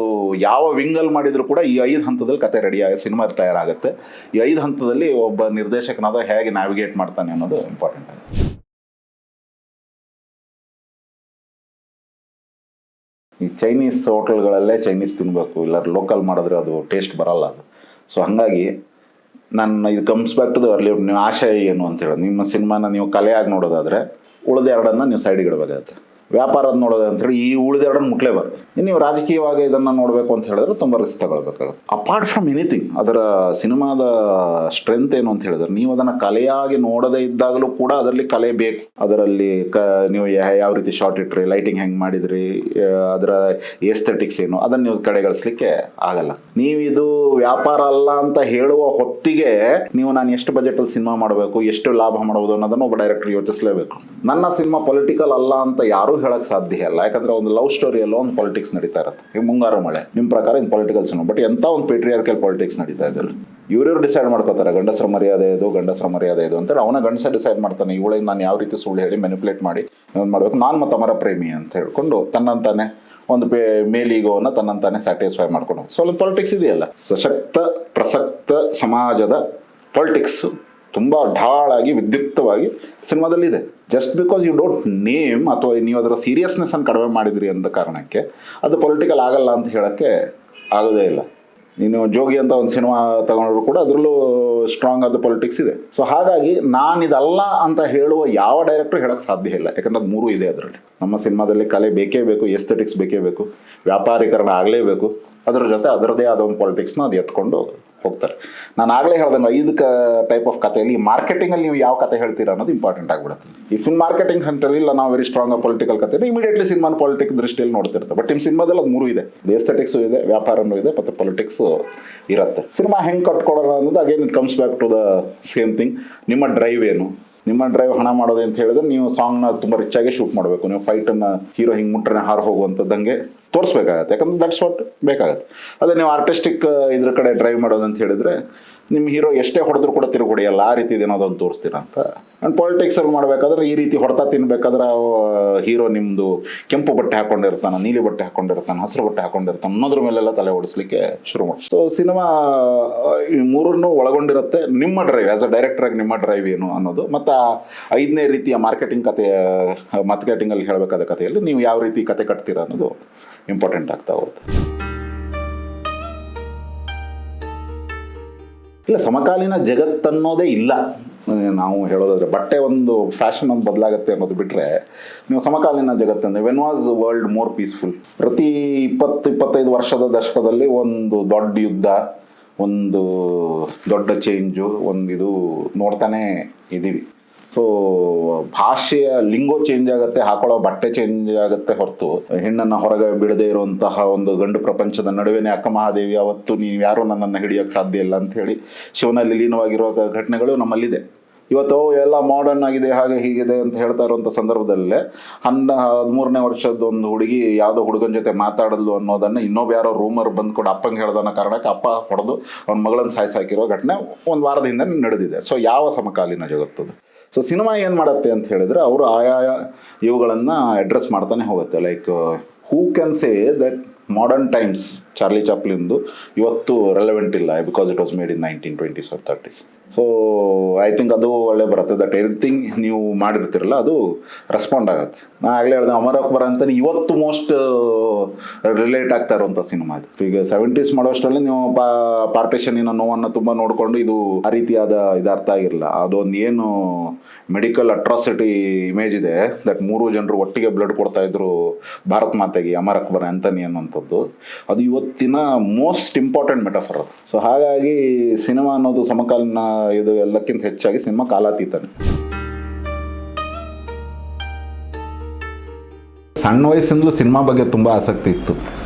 ಯಾವ ವಿಂಗಲ್ಲಿ ಮಾಡಿದರೂ ಕೂಡ ಈ 5 ಹಂತದಲ್ಲಿ ಕತೆ ರೆಡಿಯಾಗಿ ಸಿನಿಮಾ ತಯಾರಾಗುತ್ತೆ. ಈ 5 ಹಂತದಲ್ಲಿ ಒಬ್ಬ ನಿರ್ದೇಶಕನಾದ ಹೇಗೆ ನ್ಯಾವಿಗೇಟ್ ಮಾಡ್ತಾನೆ ಅನ್ನೋದು ಇಂಪಾರ್ಟೆಂಟ್ ಆಗುತ್ತೆ. ಈ ಚೈನೀಸ್ ಹೋಟೆಲ್ಗಳಲ್ಲೇ ಚೈನೀಸ್ ತಿನ್ನಬೇಕು, ಇಲ್ಲ ಲೋಕಲ್ ಮಾಡಿದ್ರೆ ಅದು ಟೇಸ್ಟ್ ಬರಲ್ಲ ಅದು. ಸೊ ಹಾಗಾಗಿ ಇದು comes back to the early. ನೀವು ಆಶಯ ಏನು ಅಂತ ಹೇಳೋದು, ನಿಮ್ಮ ಸಿನಿಮಾನ ನೀವು ಕಲೆಯಾಗಿ ನೋಡೋದಾದರೆ ಉಳಿದೆರಡನ್ನು ನೀವು ಸೈಡಿಗೆ ಇಡಬೇಕಾಗತ್ತೆ. ವ್ಯಾಪಾರದ ನೋಡೋದು ಅಂತೇಳಿ ಈ ಉಳಿದೆರಡನ್ನು ಮುಟ್ಲೇಬಾರ್ದು. ನೀವು ರಾಜಕೀಯವಾಗಿ ಇದನ್ನು ನೋಡಬೇಕು ಅಂತ ಹೇಳಿದ್ರೆ ತುಂಬ ರಿಸ್ಕ್ ತಗೊಳ್ಬೇಕಾಗುತ್ತೆ. ಅಪಾರ್ಟ್ ಫ್ರಮ್ ಎನಿಥಿಂಗ್, ಅದರ ಸಿನಿಮಾದ ಸ್ಟ್ರೆಂತ್ ಏನು ಅಂತ ಹೇಳಿದ್ರೆ, ನೀವು ಅದನ್ನು ಕಲೆಯಾಗಿ ನೋಡದೇ ಇದ್ದಾಗಲೂ ಕೂಡ ಅದರಲ್ಲಿ ಕಲೆ ಬೇಕು. ಅದರಲ್ಲಿ ನೀವು ಯಾವ ರೀತಿ ಶಾರ್ಟ್ ಇಟ್ರಿ, ಲೈಟಿಂಗ್ ಹೆಂಗೆ ಮಾಡಿದ್ರಿ, ಅದರ ಎಸ್ಥೆಟಿಕ್ಸ್ ಏನು, ಅದನ್ನು ನೀವು ಕಡೆಗಣಿಸ್ಲಿಕ್ಕೆ ಆಗಲ್ಲ. ನೀವು ಇದು ವ್ಯಾಪಾರ ಅಲ್ಲ ಅಂತ ಹೇಳುವ ಹೊತ್ತಿಗೆ ನೀವು ನಾನು ಎಷ್ಟು ಬಜೆಟಲ್ಲಿ ಸಿನಿಮಾ ಮಾಡಬೇಕು, ಎಷ್ಟು ಲಾಭ ಮಾಡಬಹುದು ಅನ್ನೋದನ್ನು ಒಬ್ಬ ಡೈರೆಕ್ಟರ್ ಯೋಚಿಸಲೇಬೇಕು. ನನ್ನ ಸಿನಿಮಾ ಪೊಲಿಟಿಕಲ್ ಅಲ್ಲ ಅಂತ ಯಾರೂ ಹೇಳಕ್ ಸಾಧ್ಯ ಇಲ್ಲ. ಯಾಕಂದ್ರೆ ಒಂದು ಲವ್ ಸ್ಟೋರಿಯಲ್ಲೋ ಒಂದು ಪಾಲಿಟಿಕ್ಸ್ ನಡೀತಾ ಇರುತ್ತೆ. ಈಗ ಮುಂಗಾರು ಮಳೆ ನಿಮ್ಮ ಪ್ರಕಾರ ಇದು ಪೊಲಿಟಿಕಲ್ ಸಿನಿಮಾ, ಬಟ್ ಎಂತ ಒಂದು ಪೇಟ್ರಿಯಾರ್ಕಲ್ ಪಾಲಿಟಿಕ್ಸ್ ನಡೀತಾ ಇದೆ. ಇವ್ರು ಡಿಸೈಡ್ ಮಾಡ್ಕೋತಾರೆ ಗಂಡಸರ ಮರ್ಯಾದೆ ಇದು ಅಂತೇಳಿ. ಅವನ ಗಂಡಸ ಡಿಸೈಡ್ ಮಾಡ್ತಾನೆ, ಇವಳಿಗೆ ನಾನು ಯಾವ ರೀತಿ ಸುಳ್ಳು ಹೇಳಿ ಮ್ಯಾನಿಪುಲೇಟ್ ಮಾಡಿ ಮಾಡಬೇಕು, ನಾನು ಮತ್ತು ಅಮರ ಪ್ರೇಮಿ ಅಂತ ಹೇಳ್ಕೊಂಡು ತನ್ನಂತಾನೆ ಒಂದು ಮೇಲಿಗೋವನ್ನು ತನ್ನಂತಾನೆ ಸ್ಯಾಟಿಸ್ಫೈ ಮಾಡ್ಕೊಂಡು. ಸೊ ಅಲ್ಲಿ ಪಾಲಿಟಿಕ್ಸ್ ಇದೆಯಲ್ಲ, ಸಶಕ್ತ ಪ್ರಸಕ್ತ ಸಮಾಜದ ಪಾಲಿಟಿಕ್ಸ್ ತುಂಬ ಢಾಳಾಗಿ ವಿದ್ಯುಕ್ತವಾಗಿ ಸಿನಿಮಾದಲ್ಲಿದೆ. Just because you don't name ಅಥವಾ ನೀವು ಅದರ ಸೀರಿಯಸ್ನೆಸ್ಸನ್ನು ಕಡಿಮೆ ಮಾಡಿದ್ರಿ ಅಂತ ಕಾರಣಕ್ಕೆ ಅದು ಪೊಲಿಟಿಕಲ್ ಆಗಲ್ಲ ಅಂತ ಹೇಳೋಕ್ಕೆ ಆಗೋದೇ ಇಲ್ಲ. ನೀನು ಜೋಗಿ ಅಂತ ಒಂದು ಸಿನಿಮಾ ತಗೊಂಡ್ರು ಕೂಡ ಅದರಲ್ಲೂ ಸ್ಟ್ರಾಂಗ್ ಆದ ಪೊಲಿಟಿಕ್ಸ್ ಇದೆ. ಸೊ ಹಾಗಾಗಿ ನಾನಿದಲ್ಲ ಅಂತ ಹೇಳುವ ಯಾವ ಡೈರೆಕ್ಟ್ರು ಹೇಳೋಕ್ಕೆ ಸಾಧ್ಯ ಇಲ್ಲ. ಯಾಕಂದ್ರೆ ಅದು 3 ಇದೆ ಅದರಲ್ಲಿ. ನಮ್ಮ ಸಿನಿಮಾದಲ್ಲಿ ಕಲೆ ಬೇಕೇ ಬೇಕು, ಎಸ್ಥೆಟಿಕ್ಸ್ ಬೇಕೇ ಬೇಕು, ವ್ಯಾಪಾರೀಕರಣ ಆಗಲೇಬೇಕು, ಅದರ ಜೊತೆ ಅದರದೇ ಆದ ಒಂದು ಪಾಲಿಟಿಕ್ಸ್ನ ಅದು ಎತ್ಕೊಂಡು ಹೋಗ್ತಾರೆ. ನಾನು ಆಗಲೇ ಹೇಳ್ದಂಗೆ 5 ಟೈಪ್ ಆಫ್ ಕಥೆಯಲ್ಲಿ ಮಾರ್ಕೆಟಿಂಗಲ್ಲಿ ನೀವು ಯಾವ ಕತೆ ಹೇಳ್ತೀರಾ ಅನ್ನೋದು ಇಂಪಾರ್ಟೆಂಟ್ ಆಗಿಬಿಡುತ್ತೆ. ಇಫ್ ಇನ್ ಮಾರ್ಕೆಟಿಂಗ್ ಹಂತಲ್ಲಿ ಇಲ್ಲ ನಾವು ವೆರಿ ಸ್ಟ್ರಾಂಗ್ ಪೊಲಿಟಿಕಲ್ ಕತೆ ಇಮಿಡಿಯೇಟ್ಲಿ ಸಿನಿಮಾನ ಪೊಲಿಟಿಕ್ ದೃಷ್ಟಿಯಲ್ಲಿ ನೋಡ್ತಿರ್ತಾರೆ. ಬಟ್ ನಿಮ್ಮ ಸಿನಿಮಾದಲ್ಲಿ ಅದು 3 ಇದೆ, ಎಸ್ಥೆಟಿಕ್ಸು ಇದೆ, ವ್ಯಾಪಾರನೂ ಇದೆ, ಮತ್ತು ಪೊಲಿಟಿಕ್ಸು ಇರುತ್ತೆ. ಸಿನಿಮಾ ಹೆಂಗೆ ಕಟ್ಕೊಡೋಣ ಅನ್ನೋದು again it comes back to the same thing. ನಿಮ್ಮ ಡ್ರೈವ್ ಏನು, ನಿಮ್ಮ ಡ್ರೈವ್ ಹಣ ಮಾಡೋದು ಅಂತ ಹೇಳಿದ್ರೆ ನೀವು ಸಾಂಗ್ನ ತುಂಬ ರಿಚಾಗಿ ಶೂಟ್ ಮಾಡಬೇಕು. ನೀವು ಫೈಟನ್ನು ಹೀರೋ ಹಿಂಗೆ ಮುಟ್ರೆ ಹಾರು ಹೋಗುವಂಥದ್ದಂಗೆ ತೋರಿಸ್ಬೇಕಾಗತ್ತೆ. ಯಾಕಂದ್ರೆ ದಟ್ಸ್ ವಾಟ್ ಬೇಕಾಗತ್ತೆ. ಅದೇ ನೀವು ಆರ್ಟಿಸ್ಟಿಕ್ ಇದ್ರ ಕಡೆ ಡ್ರೈವ್ ಮಾಡೋದು ಅಂತ ಹೇಳಿದ್ರೆ ನಿಮ್ಮ ಹೀರೋ ಎಷ್ಟೇ ಹೊಡೆದ್ರು ಕೂಡ ತಿರುಗಿ ಹೊಡೆಯಲ್ಲ, ಆ ರೀತಿ ಇದೇನೋದೊಂದು ತೋರಿಸ್ತೀರ ಅಂತ. ಆ್ಯಂಡ್ ಪಾಲಿಟಿಕ್ಸಲ್ಲಿ ಮಾಡಬೇಕಾದ್ರೆ ಈ ರೀತಿ ಹೊಡೆತ ತಿನ್ಬೇಕಾದ್ರೆ ಹೀರೋ ನಿಮ್ಮದು ಕೆಂಪು ಬಟ್ಟೆ ಹಾಕ್ಕೊಂಡಿರ್ತಾನೆ, ನೀಲಿ ಬಟ್ಟೆ ಹಾಕ್ಕೊಂಡಿರ್ತಾನೆ, ಹಸಿರು ಬಟ್ಟೆ ಹಾಕ್ಕೊಂಡಿರ್ತಾನೆ ಅನ್ನೋದ್ರ ಮೇಲೆಲ್ಲ ತಲೆ ಓಡಿಸ್ಲಿಕ್ಕೆ ಶುರು ಮಾಡಿ. ಸೊ ಸಿನಿಮಾ ಈ 3 ಒಳಗೊಂಡಿರುತ್ತೆ. ನಿಮ್ಮ ಡ್ರೈವ್ ಆ್ಯಸ್ ಅ ಡೈರೆಕ್ಟ್ರಾಗಿ ನಿಮ್ಮ ಡ್ರೈವ್ ಏನು ಅನ್ನೋದು, ಮತ್ತು 5ನೇ ರೀತಿಯ ಮಾರ್ಕೆಟಿಂಗಲ್ಲಿ ಹೇಳಬೇಕಾದ ಕಥೆಯಲ್ಲಿ ನೀವು ಯಾವ ರೀತಿ ಕತೆ ಕಟ್ತೀರಾ ಅನ್ನೋದು ಇಂಪಾರ್ಟೆಂಟ್ ಆಗ್ತಾ ಹೋಗುತ್ತೆ. ಇಲ್ಲ, ಸಮಕಾಲೀನ ಜಗತ್ತನ್ನೋದೇ ಇಲ್ಲ. ನಾವು ಹೇಳೋದಾದ್ರೆ ಬಟ್ಟೆ ಒಂದು ಫ್ಯಾಷನ್ ಒಂದು ಬದಲಾಗುತ್ತೆ ಅನ್ನೋದು ಬಿಟ್ಟರೆ ನೀವು ಸಮಕಾಲೀನ ಜಗತ್ತಂದರೆ when was world more peaceful. ಪ್ರತಿ 20-25 ವರ್ಷದ ದಶಕದಲ್ಲಿ ಒಂದು ದೊಡ್ಡ ಯುದ್ಧ, ಒಂದು ದೊಡ್ಡ ಚೇಂಜು, ಇದು ನೋಡ್ತಾನೆ ಇದ್ದೀವಿ. ಸೊ ಭಾಷೆಯ ಲಿಂಗೋ ಚೇಂಜ್ ಆಗುತ್ತೆ, ಹಾಕೊಳ್ಳೋ ಬಟ್ಟೆ ಚೇಂಜ್ ಆಗುತ್ತೆ ಹೊರತು ಹೆಣ್ಣನ್ನು ಹೊರಗೆ ಬಿಡದೇ ಇರುವಂತಹ ಒಂದು ಗಂಡು ಪ್ರಪಂಚದ ನಡುವೆನೇ ಅಕ್ಕ ಮಹಾದೇವಿ ಅವತ್ತು ನೀವು ಯಾರೂ ನನ್ನನ್ನು ಹಿಡಿಯೋಕ್ಕೆ ಸಾಧ್ಯ ಇಲ್ಲ ಅಂತ ಹೇಳಿ ಶಿವನಲ್ಲಿ ಲೀನವಾಗಿರುವ ಘಟನೆಗಳು ನಮ್ಮಲ್ಲಿದೆ. ಇವತ್ತು ಎಲ್ಲ ಮಾಡರ್ನ್ ಆಗಿದೆ ಹಾಗೆ ಹೀಗಿದೆ ಅಂತ ಹೇಳ್ತಾ ಇರುವಂಥ ಸಂದರ್ಭದಲ್ಲೇ 13ನೇ ವರ್ಷದ ಒಂದು ಹುಡುಗಿ ಯಾವುದೋ ಹುಡುಗನ ಜೊತೆ ಮಾತಾಡಲು ಅನ್ನೋದನ್ನು ಇನ್ನೊಬ್ಬ ಯಾರೋ ರೂಮರ್ ಬಂದ್ಕೊಂಡು ಅಪ್ಪಂಗೆ ಹೇಳ್ದೋ ಅನ್ನೋ ಕಾರಣಕ್ಕೆ ಅಪ್ಪ ಹೊಡೆದು ಅವ್ನ ಮಗಳನ್ನು ಸಾಯಿಸಾಕಿರೋ ಘಟನೆ ಒಂದು ವಾರದ ಹಿಂದೆ ನಡೆದಿದೆ. ಸೊ ಯಾವ ಸಮಕಾಲೀನ ಜಗತ್ತದು. ಸೊ ಸಿನಿಮಾ ಏನು ಮಾಡುತ್ತೆ ಅಂತ ಹೇಳಿದ್ರೆ ಅವರು ಆಯಾ ಇವುಗಳನ್ನು ಅಡ್ರೆಸ್ ಮಾಡ್ತಾನೆ ಹೋಗುತ್ತೆ. Like who can say that modern times Charlie ಚಾಪ್ಲಿನ್ದು ಇವತ್ತು ರೆಲೆವೆಂಟ್ ಇಲ್ಲ because it was made in 1920s or 30s. So I think ಅದು ಒಳ್ಳೆ ಬರುತ್ತೆ. ದಟ್ ಎವ್ರಿಥಿಂಗ್ ನೀವು ಮಾಡಿರ್ತಿರಲ್ಲ ಅದು ರೆಸ್ಪಾಂಡ್ ಆಗುತ್ತೆ. ನಾ ಆಗಲೇ ಹೇಳಿದೆ ಅಮರ್ ಅಕ್ಬರ್ ಅಂತಾನೆ ಇವತ್ತು ಮೋಸ್ಟ್ ರಿಲೇಟ್ ಆಗ್ತಾ ಇರುವಂಥ ಸಿನಿಮಾ ಇದು. ಈಗ 70s ಮಾಡೋಷ್ಟರಲ್ಲಿ ನೀವು ಪಾರ್ಟಿಷನಿನ ನೋವನ್ನು ತುಂಬ ನೋಡಿಕೊಂಡು ಇದು ಆ ರೀತಿಯಾದ ಇದು ಅರ್ಥ ಆಗಿರಲಿಲ್ಲ. ಅದೊಂದು ಏನು ಮೆಡಿಕಲ್ ಅಟ್ರಾಸಿಟಿ ಇಮೇಜ್ ಇದೆ ದಟ್ 3 ಜನರು ಒಟ್ಟಿಗೆ ಬ್ಲಡ್ ಕೊಡ್ತಾ ಇದ್ರು ಭಾರತ್ ಮಾತೆಗೆ ಅಮರ್ ಅಕ್ಬರ್ ಆಂಥನಿ ಅನ್ನುವಂಥದ್ದು, ಅದು ಇವತ್ತಿನ ಮೋಸ್ಟ್ ಇಂಪಾರ್ಟೆಂಟ್ ಮೆಟಫರ್ ಅದು. ಸೊ ಹಾಗಾಗಿ ಸಿನಿಮಾ ಅನ್ನೋದು ಸಮಕಾಲೀನ ಇದು ಎಲ್ಲಕ್ಕಿಂತ ಹೆಚ್ಚಾಗಿ ಸಿನಿಮಾ ಕಾಲಾತೀತನೇ. ಸಣ್ಣ ವಯಸ್ಸಿಂದಲೂ ಸಿನಿಮಾ ಬಗ್ಗೆ ತುಂಬ ಆಸಕ್ತಿ ಇತ್ತು.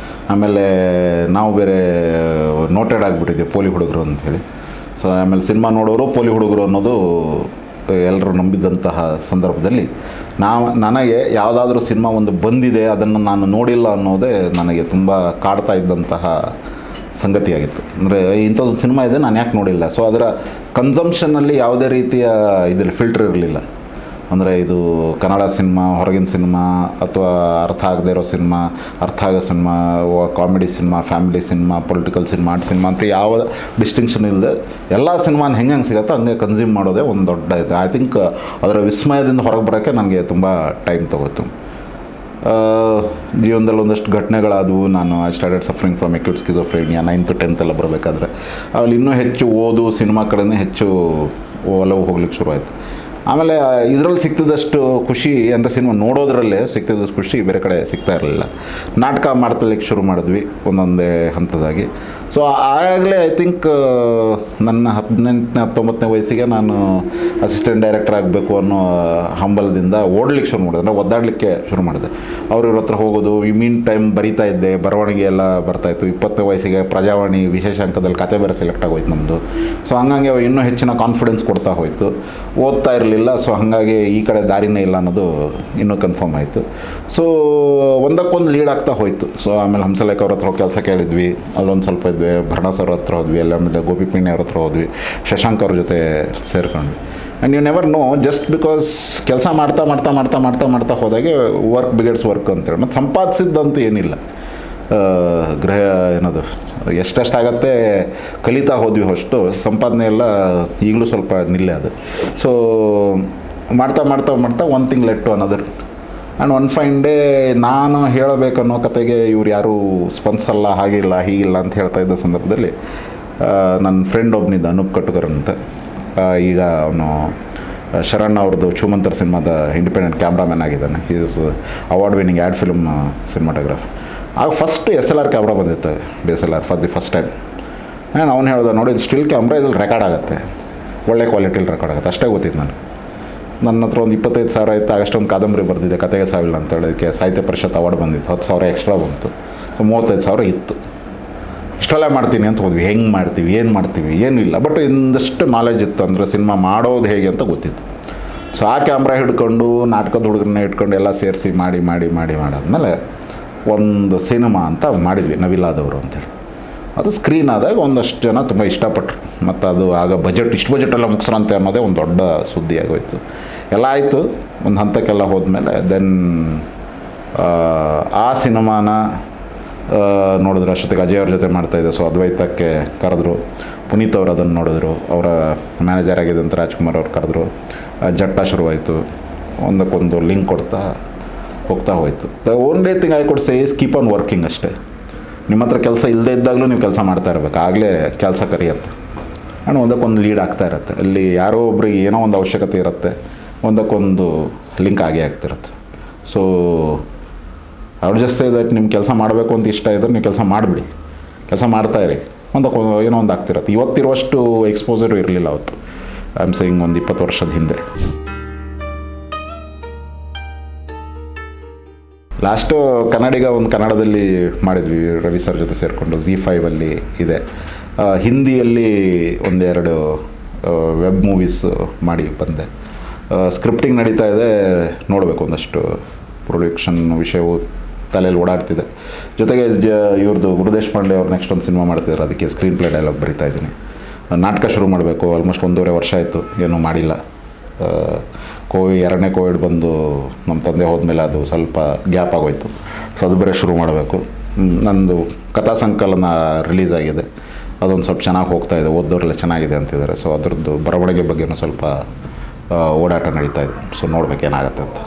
ಆಮೇಲೆ ನಾವು ಬೇರೆ ನೋಟೆಡ್ ಆಗಿಬಿಟ್ಟಿದ್ವಿ ಪೋಲಿ ಹುಡುಗರು ಅಂಥೇಳಿ. ಸೊ ಆಮೇಲೆ ಸಿನಿಮಾ ನೋಡೋರು ಪೋಲಿ ಹುಡುಗರು ಅನ್ನೋದು ಎಲ್ಲರೂ ನಂಬಿದ್ದಂತಹ ಸಂದರ್ಭದಲ್ಲಿ ನನಗೆ ಯಾವುದಾದ್ರೂ ಸಿನಿಮಾ ಒಂದು ಬಂದಿದೆ ಅದನ್ನು ನಾನು ನೋಡಿಲ್ಲ ಅನ್ನೋದೇ ನನಗೆ ತುಂಬ ಕಾಡ್ತಾ ಇದ್ದಂತಹ ಸಂಗತಿಯಾಗಿತ್ತು. ಅಂದರೆ ಇಂಥದ್ದು ಸಿನಿಮಾ ಇದೆ ನಾನು ಯಾಕೆ ನೋಡಿಲ್ಲ. ಸೊ ಅದರ ಕನ್ಸಂಪ್ಷನ್ನಲ್ಲಿ ಯಾವುದೇ ರೀತಿಯ ಇದರಲ್ಲಿ ಫಿಲ್ಟರ್ ಇರಲಿಲ್ಲ. ಅಂದರೆ ಇದು ಕನ್ನಡ ಸಿನಿಮಾ, ಹೊರಗಿನ ಸಿನಿಮಾ, ಅಥವಾ ಅರ್ಥ ಆಗದೆ ಇರೋ ಸಿನಿಮಾ, ಅರ್ಥ ಆಗೋ cinema, comedy cinema, family cinema, political cinema, art cinema ಅಂತ ಯಾವ ಡಿಸ್ಟಿಂಕ್ಷನ್ ಇಲ್ಲದೆ ಎಲ್ಲ ಸಿನಿಮಾನ ಹೆಂಗೆ ಸಿಗುತ್ತೋ ಹಂಗೆ ಕನ್ಸ್ಯೂಮ್ ಮಾಡೋದೇ ಒಂದು ದೊಡ್ಡ ಇದು. ಐ ಥಿಂಕ್ ಅದರ ವಿಸ್ಮಯದಿಂದ ಹೊರಗೆ ಬರೋಕ್ಕೆ ನನಗೆ ತುಂಬ ಟೈಮ್ ತೊಗೋತು. ಜೀವನದಲ್ಲಿ ಒಂದಷ್ಟು ಘಟನೆಗಳಾದವು. ನಾನು I started suffering from acute schizophrenia 9th 10th ಎಲ್ಲ ಬರಬೇಕಾದ್ರೆ. ಅಲ್ಲಿ ಇನ್ನೂ ಹೆಚ್ಚು ಓದು ಸಿನಿಮಾ ಕಡೆನೇ ಹೆಚ್ಚು ಒಲವು ಹೋಗ್ಲಿಕ್ಕೆ ಶುರುವಾಯಿತು. ಆಮೇಲೆ ಇದರಲ್ಲಿ ಸಿಗ್ತಿದ್ದಷ್ಟು ಖುಷಿ ಅಂದರೆ ಸಿನಿಮಾ ನೋಡೋದ್ರಲ್ಲೇ ಸಿಗ್ತಿದ್ದಷ್ಟು ಖುಷಿ ಬೇರೆ ಕಡೆ ಸಿಗ್ತಾ ಇರಲಿಲ್ಲ. ನಾಟಕ ಮಾಡ್ತಲಿಕ್ಕೆ ಶುರು ಮಾಡಿದ್ವಿ ಒಂದೊಂದೇ ಹಂತದಾಗಿ. ಸೊ ಆಗಲೇ ಐ ಥಿಂಕ್ ನನ್ನ 18-19ನೇ ವಯಸ್ಸಿಗೆ ನಾನು ಅಸಿಸ್ಟೆಂಟ್ ಡೈರೆಕ್ಟರ್ ಆಗಬೇಕು ಅನ್ನೋ ಹಂಬಲದಿಂದ ಓಡಲಿಕ್ಕೆ ಶುರು ಮಾಡಿದೆ. ಅಂದರೆ ಒದ್ದಾಡಲಿಕ್ಕೆ ಶುರು ಮಾಡಿದೆ. ಅವ್ರ ಹತ್ರ ಹೋಗೋದು. ಈ ಮೀನ್ ಟೈಮ್ ಬರಿತಾ ಇದ್ದೆ, ಬರವಣಿಗೆ ಎಲ್ಲ ಬರ್ತಾಯಿತ್ತು. 20ನೇ ವಯಸ್ಸಿಗೆ ಪ್ರಜಾವಾಣಿ ವಿಶೇಷ ಅಂಕದಲ್ಲಿ ಕತೆ ಬೇರೆ ಸೆಲೆಕ್ಟ್ ಆಗೋಯ್ತು ನಮ್ಮದು. ಸೊ ಹಂಗಾಗಿ ಇನ್ನೂ ಹೆಚ್ಚಿನ ಕಾನ್ಫಿಡೆನ್ಸ್ ಕೊಡ್ತಾ ಹೋಯಿತು. ಓದ್ತಾ ಇರಲಿಲ್ಲ. ಸೊ ಹಾಗಾಗಿ ಈ ಕಡೆ ದಾರಿನೇ ಇಲ್ಲ ಅನ್ನೋದು ಇನ್ನೂ ಕನ್ಫರ್ಮ್ ಆಯಿತು. ಸೊ ಒಂದಕ್ಕೊಂದು ಲೀಡ್ ಆಗ್ತಾ ಹೋಯಿತು. ಸೊ ಆಮೇಲೆ ಹಂಸಲೇಖ ಅವ್ರ ಹತ್ರ ಕೆಲಸ ಕೇಳಿದ್ವಿ, ಅಲ್ಲೊಂದು ಸ್ವಲ್ಪ ಇದ್ವಿ. ಭರಣಾಸ್ ಅವ್ರ ಹತ್ರ ಹೋದ್ವಿ, ಎಲ್ಲ ಆಮೇಲೆ ಗೋಪಿ ಪಿಣ್ಣೆ ಅವ್ರ ಹತ್ರ ಹೋದ್ವಿ, ಶಶಾಂಕ್ ಅವ್ರ ಜೊತೆ ಸೇರ್ಕೊಂಡ್ವಿ. And you never know, just because ಕೆಲಸ ಮಾಡ್ತಾ ಮಾಡ್ತಾ ಮಾಡ್ತಾ ಮಾಡ್ತಾ ಮಾಡ್ತಾ ಹೋದಾಗೆ ವರ್ಕ್ ಬಿಗೇಡ್ಸ್ ವರ್ಕ್ ಅಂತೇಳಿ. ಮತ್ತು ಸಂಪಾದಿಸಿದ್ದಂತೂ ಏನಿಲ್ಲ. ಗೃಹ ಏನದು ಎಷ್ಟೆಷ್ಟಾಗತ್ತೆ ಕಲಿತಾ ಹೋದ್ವಿ ಅಷ್ಟು, ಸಂಪಾದನೆ ಎಲ್ಲ ಈಗಲೂ ಸ್ವಲ್ಪ ನಿಲ್ಲೇ ಅದು. ಸೊ ಮಾಡ್ತಾ ಮಾಡ್ತಾ ಮಾಡ್ತಾ one thing led to another. And one fine day ನಾನು ಹೇಳಬೇಕನ್ನೋ ಕತೆಗೆ ಇವ್ರು ಯಾರೂ ಸ್ಪಂದಿಸಲ್ಲ, ಹಾಗಿಲ್ಲ ಹೀಗಿಲ್ಲ ಅಂತ ಹೇಳ್ತಾ ಇದ್ದ ಸಂದರ್ಭದಲ್ಲಿ ನನ್ನ ಫ್ರೆಂಡ್ ಒಬ್ಬನಿದ್ದ ಅನೂಪ್ ಕಟ್ಟುಕರ್ ಅಂತ. ಈಗ ಅವನು ಶರಣ್ ಅವ್ರದ್ದು ಚೂಮಂತರ್ ಸಿನಿಮಾದ ಇಂಡಿಪೆಂಡೆಂಟ್ ಕ್ಯಾಮ್ರಾಮ್ಯಾನ್ ಆಗಿದ್ದಾನೆ. Is award winning ad film cinematograph. ಆಗ ಫಸ್ಟ್ SLR ಕ್ಯಾಮ್ರಾ ಬಂದಿತ್ತು, DSLR for the first time. ನಾನು ಅವ್ನು ಹೇಳ್ದೆ, ನೋಡಿ ಇದು ಸ್ಟಿಲ್ ಕ್ಯಾಮ್ರಾ, ಇದ್ರಲ್ಲಿ ರೆಕಾರ್ಡ್ ಆಗುತ್ತೆ, ಒಳ್ಳೆ ಕ್ವಾಲಿಟಿಲಿ ರೆಕಾರ್ಡ್ ಆಗುತ್ತೆ. ಅಷ್ಟೇ ಗೊತ್ತಿತ್ತು ನನಗೆ. ನನ್ನ ಹತ್ರ ಒಂದು 25,000 ಇತ್ತು. ಆಗಷ್ಟೊಂದು ಕಾದಂಬರಿ ಬರೆದಿದ್ದೆ, ಕತೆಗೆ ಸಾವಿಲ್ಲ ಅಂತ ಹೇಳೋದಕ್ಕೆ ಸಾಹಿತ್ಯ ಪರಿಷತ್ ಅವಾರ್ಡ್ ಬಂದಿತ್ತು. 10,000 ಎಕ್ಸ್ಟ್ರಾ ಬಂತು. ಸೊ 35,000 ಇತ್ತು. ಇಷ್ಟೆಲ್ಲ ಮಾಡ್ತೀನಿ ಅಂತ ಹೋದ್ವಿ. ಹೆಂಗೆ ಮಾಡ್ತೀವಿ, ಏನು ಮಾಡ್ತೀವಿ, ಏನೂ ಇಲ್ಲ. ಬಟ್ ಇಂದಷ್ಟು ನಾಲೆಜ್ ಇತ್ತು, ಅಂದರೆ ಸಿನಿಮಾ ಮಾಡೋದು ಹೇಗೆ ಅಂತ ಗೊತ್ತಿತ್ತು. ಸೊ ಆ ಕ್ಯಾಮ್ರಾ ಹಿಡ್ಕೊಂಡು ನಾಟಕದ ಹುಡುಗರನ್ನ ಇಟ್ಕೊಂಡು ಎಲ್ಲ ಸೇರಿಸಿ ಮಾಡಿ ಮಾಡಿ ಮಾಡಿ ಮಾಡಾದ್ಮೇಲೆ ಒಂದು ಸಿನಿಮಾ ಅಂತ ಮಾಡಿದ್ವಿ, ನವಿಲಾದವರು ಅಂತೇಳಿ. ಅದು ಸ್ಕ್ರೀನ್ ಆದಾಗ ಒಂದಷ್ಟು ಜನ ತುಂಬ ಇಷ್ಟಪಟ್ಟರು. ಮತ್ತು ಅದು ಆಗ ಇಷ್ಟು ಬಜೆಟೆಲ್ಲ ಮುಗಿಸ್ರಂತೆ ಅನ್ನೋದೇ ಒಂದು ದೊಡ್ಡ ಸುದ್ದಿ ಆಗೋಯ್ತು. ಎಲ್ಲ ಆಯಿತು. ಒಂದು ಹಂತಕ್ಕೆಲ್ಲ ಹೋದ್ಮೇಲೆ ದೆನ್ ಆ ಸಿನಿಮಾನ ನೋಡಿದ್ರು. ಅಷ್ಟೊತ್ತಿಗೆ ಅಜಯ್ ಅವ್ರ ಜೊತೆ ಮಾಡ್ತಾಯಿದ್ದೆ. ಸೊ ಅದ್ವೈತಕ್ಕೆ ಕರೆದ್ರು. ಪುನೀತ್ ಅವರು ಅದನ್ನು ನೋಡಿದ್ರು. ಅವರ ಮ್ಯಾನೇಜರ್ ಆಗಿದ್ದಂಥ ರಾಜ್ಕುಮಾರ್ ಅವ್ರು ಕರೆದ್ರು. ಜಟ್ಟ ಶುರುವಾಯಿತು. ಒಂದಕ್ಕೊಂದು ಲಿಂಕ್ ಕೊಡ್ತಾ ಹೋಗ್ತಾ ಹೋಯಿತು. The only thing I could say is keep on working ಅಷ್ಟೇ. ನಿಮ್ಮ ಹತ್ರ ಕೆಲಸ ಇಲ್ಲದೇ ಇದ್ದಾಗಲೂ ನೀವು ಕೆಲಸ ಮಾಡ್ತಾ ಇರಬೇಕು, ಆಗಲೇ ಕೆಲಸ ಕರಿಯುತ್ತೆ. ಆ್ಯಂಡ್ ಒಂದಕ್ಕೊಂದು ಲೀಡ್ ಆಗ್ತಾ ಇರುತ್ತೆ. ಅಲ್ಲಿ ಯಾರೋ ಒಬ್ರಿಗೆ ಏನೋ ಒಂದು ಅವಶ್ಯಕತೆ ಇರುತ್ತೆ, ಒಂದಕ್ಕೊಂದು ಲಿಂಕ್ ಆಗೇ ಆಗ್ತಿರುತ್ತೆ. ಸೊ ಅವ್ರು ಜಸ್ಟ್ ಸೇ ದಟ್ ನಿಮ್ಮ ಕೆಲಸ ಮಾಡಬೇಕು ಅಂತ ಇಷ್ಟ ಇದ್ದರೆ ನೀವು ಕೆಲಸ ಮಾಡಿಬಿಡಿ, ಕೆಲಸ ಮಾಡ್ತಾಯಿರಿ, ಒಂದಕ್ಕೊಂದು ಏನೋ ಒಂದು ಆಗ್ತಿರತ್ತೆ. ಇವತ್ತಿರುವಷ್ಟು ಎಕ್ಸ್ಪೋಜರು ಇರಲಿಲ್ಲ ಅವತ್ತು. ಐ ಆಮ್ ಸೇಯಿಂಗ್ ಒಂದು 20 ವರ್ಷದ ಹಿಂದೆ. ಲಾಸ್ಟು ಕನ್ನಡಿಗ ಒಂದು ಕನ್ನಡದಲ್ಲಿ ಮಾಡಿದ್ವಿ ರವಿ ಸರ್ ಜೊತೆ ಸೇರಿಕೊಂಡು. ZEE5 ಇದೆ. ಹಿಂದಿಯಲ್ಲಿ ಒಂದೆರಡು ವೆಬ್ ಮೂವೀಸ್ ಮಾಡಿ ಬಂದೆ. ಸ್ಕ್ರಿಪ್ಟಿಂಗ್ ನಡೀತಾ ಇದೆ, ನೋಡಬೇಕು, ಒಂದಷ್ಟು ಪ್ರೊಡಕ್ಷನ್ ವಿಷಯವು ತಲೆಯಲ್ಲಿ ಓಡಾಡ್ತಿದೆ. ಜೊತೆಗೆ ಇವ್ರದ್ದು ಗುರುದೇಶ್ ಪಾಂಡೆ ಅವ್ರು ನೆಕ್ಸ್ಟ್ ಒಂದು ಸಿನಿಮಾ ಮಾಡ್ತಿದ್ದಾರೆ, ಅದಕ್ಕೆ ಸ್ಕ್ರೀನ್ ಪ್ಲೇ ಡೈಲಾಗ್ ಬರಿತಾ ಇದ್ದೀನಿ. ನಾಟಕ ಶುರು ಮಾಡಬೇಕು, ಆಲ್ಮೋಸ್ಟ್ 1.5 ವರ್ಷ ಆಯಿತು, ಏನೂ ಮಾಡಿಲ್ಲ. ಎರಡನೇ ಕೋವಿಡ್ ಬಂದು ನಮ್ಮ ತಂದೆ ಹೋದ್ಮೇಲೆ ಅದು ಸ್ವಲ್ಪ ಗ್ಯಾಪ್ ಆಗೋಯ್ತು. ಸೊ ಅದು ಬೇರೆ ಶುರು ಮಾಡಬೇಕು. ನಂದು ಕಥಾ ಸಂಕಲನ ರಿಲೀಸ್ ಆಗಿದೆ, ಅದೊಂದು ಸ್ವಲ್ಪ ಚೆನ್ನಾಗಿ ಹೋಗ್ತಾ ಇದೆ, ಓದೋರೆಲ್ಲ ಚೆನ್ನಾಗಿದೆ ಅಂತಿದ್ದಾರೆ. ಸೊ ಅದರದ್ದು ಬರವಣಿಗೆ ಬಗ್ಗೆನೂ ಸ್ವಲ್ಪ ಓಡಾಟ ನಡೀತಾ ಇದೆ. ಸೊ ನೋಡ್ಬೇಕು ಏನಾಗುತ್ತೆ ಅಂತ.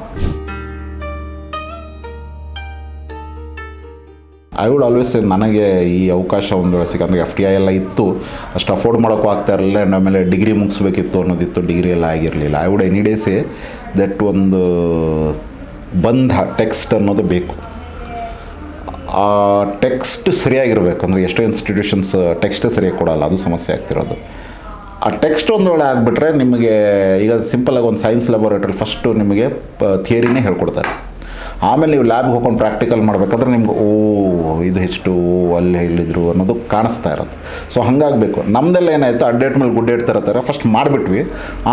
ಐ ವುಡ್ ಆಲ್ವೇಸ್ ಸೇ, ನನಗೆ ಈ ಅವಕಾಶ ಒಂದು ವೇಳೆ ಸಿಕ್ಕಂದ್ರೆ FTI ಎಲ್ಲ ಇತ್ತು, ಅಷ್ಟು ಅಫೋರ್ಡ್ ಮಾಡೋಕ್ಕೂ ಆಗ್ತಾ ಇರಲಿಲ್ಲ. ಆ್ಯಂಡ್ ಆಮೇಲೆ ಡಿಗ್ರಿ ಮುಗಿಸ್ಬೇಕಿತ್ತು ಅನ್ನೋದಿತ್ತು, ಡಿಗ್ರಿ ಎಲ್ಲ ಆಗಿರಲಿಲ್ಲ. I would any day say that ಒಂದು ಬಂಧ ಟೆಕ್ಸ್ಟ್ ಅನ್ನೋದು ಬೇಕು. ಆ ಟೆಕ್ಸ್ಟ್ ಸರಿಯಾಗಿರಬೇಕು. ಅಂದರೆ ಎಷ್ಟೋ ಇನ್ಸ್ಟಿಟ್ಯೂಷನ್ಸ್ ಟೆಕ್ಸ್ಟ್ ಸರಿಯಾಗಿ ಕೊಡೋಲ್ಲ, ಅದು ಸಮಸ್ಯೆ ಆಗ್ತಿರೋದು. ಆ ಟೆಕ್ಸ್ಟ್ ಒಂದು ವೇಳೆ ಆಗಿಬಿಟ್ರೆ ನಿಮಗೆ, ಈಗ ಸಿಂಪಲಾಗಿ ಒಂದು ಸೈನ್ಸ್ ಲ್ಯಾಬೋರೇಟ್ರಿ ಫಸ್ಟು ನಿಮಗೆ ಥಿಯರಿನೇ ಹೇಳ್ಕೊಡ್ತಾರೆ. ಆಮೇಲೆ ನೀವು ಲ್ಯಾಬ್ಗೆ ಹೋಗ್ಕೊಂಡು ಪ್ರಾಕ್ಟಿಕಲ್ ಮಾಡಬೇಕಾದ್ರೆ ನಿಮ್ಗೆ ಇದು ಎಷ್ಟು ಅಲ್ಲಿ ಹೇಳಿದ್ರು ಅನ್ನೋದು ಕಾಣಿಸ್ತಾ ಇರುತ್ತೆ. ಸೊ ಹಾಗಾಗಬೇಕು. ನಮ್ಮದೆಲ್ಲ ಏನಾಯಿತು, ಅಡ್ಡೇಟ್ ಮೇಲೆ ಗುಡ್ಡೇಟ್ ಥರ ಫಸ್ಟ್ ಮಾಡಿಬಿಟ್ವಿ,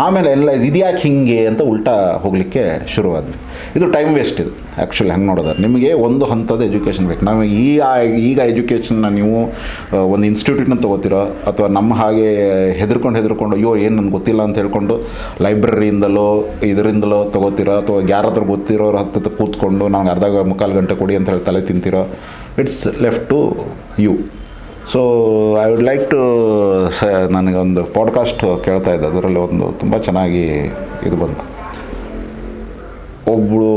ಆಮೇಲೆ ಎಲ್ಲ ಇದ್ಯಾಕೆ ಹಿಂಗೆ ಅಂತ ಉಲ್ಟಾ ಹೋಗಲಿಕ್ಕೆ ಶುರುವಾದ್ವಿ. ಇದು ಟೈಮ್ ವೇಸ್ಟ್. ಇದು ಆ್ಯಕ್ಚುಲಿ ಹಂಗೆ ನೋಡೋದು, ನಿಮಗೆ ಒಂದು ಹಂತದ ಎಜುಕೇಷನ್ ಬೇಕು. ನಾವು ಈಗ ಎಜುಕೇಷನ್ನ ನೀವು ಒಂದು ಇನ್ಸ್ಟಿಟ್ಯೂಟ್ನ ತೊಗೋತೀರೋ, ಅಥವಾ ನಮ್ಮ ಹಾಗೆ ಹೆದರ್ಕೊಂಡು ಅಯ್ಯೋ ಏನು ನನಗೆ ಗೊತ್ತಿಲ್ಲ ಅಂತ ಹೇಳ್ಕೊಂಡು ಲೈಬ್ರರಿಯಿಂದಲೋ ಇದರಿಂದಲೋ ತೊಗೋತೀರೋ, ಅಥವಾ ಯಾರ ಹತ್ರ ಗೊತ್ತಿರೋರು ಹತ್ತಿರ ಕೂತ್ಕೊಂಡು ನನಗೆ ಮುಕ್ಕಾಲು ಗಂಟೆ ಕೊಡಿ ಅಂತ ಹೇಳಿ ತಲೆ ತಿಂತೀರೋ, it's left to you. So I would like to ನನಗೊಂದು ಪಾಡ್ಕಾಸ್ಟ್ ಕೇಳ್ತಾ ಇದ್ದೆ, ಅದರಲ್ಲಿ ಒಂದು ತುಂಬ ಚೆನ್ನಾಗಿ ಇದು ಬಂತು. ಒಬ್ಬಳು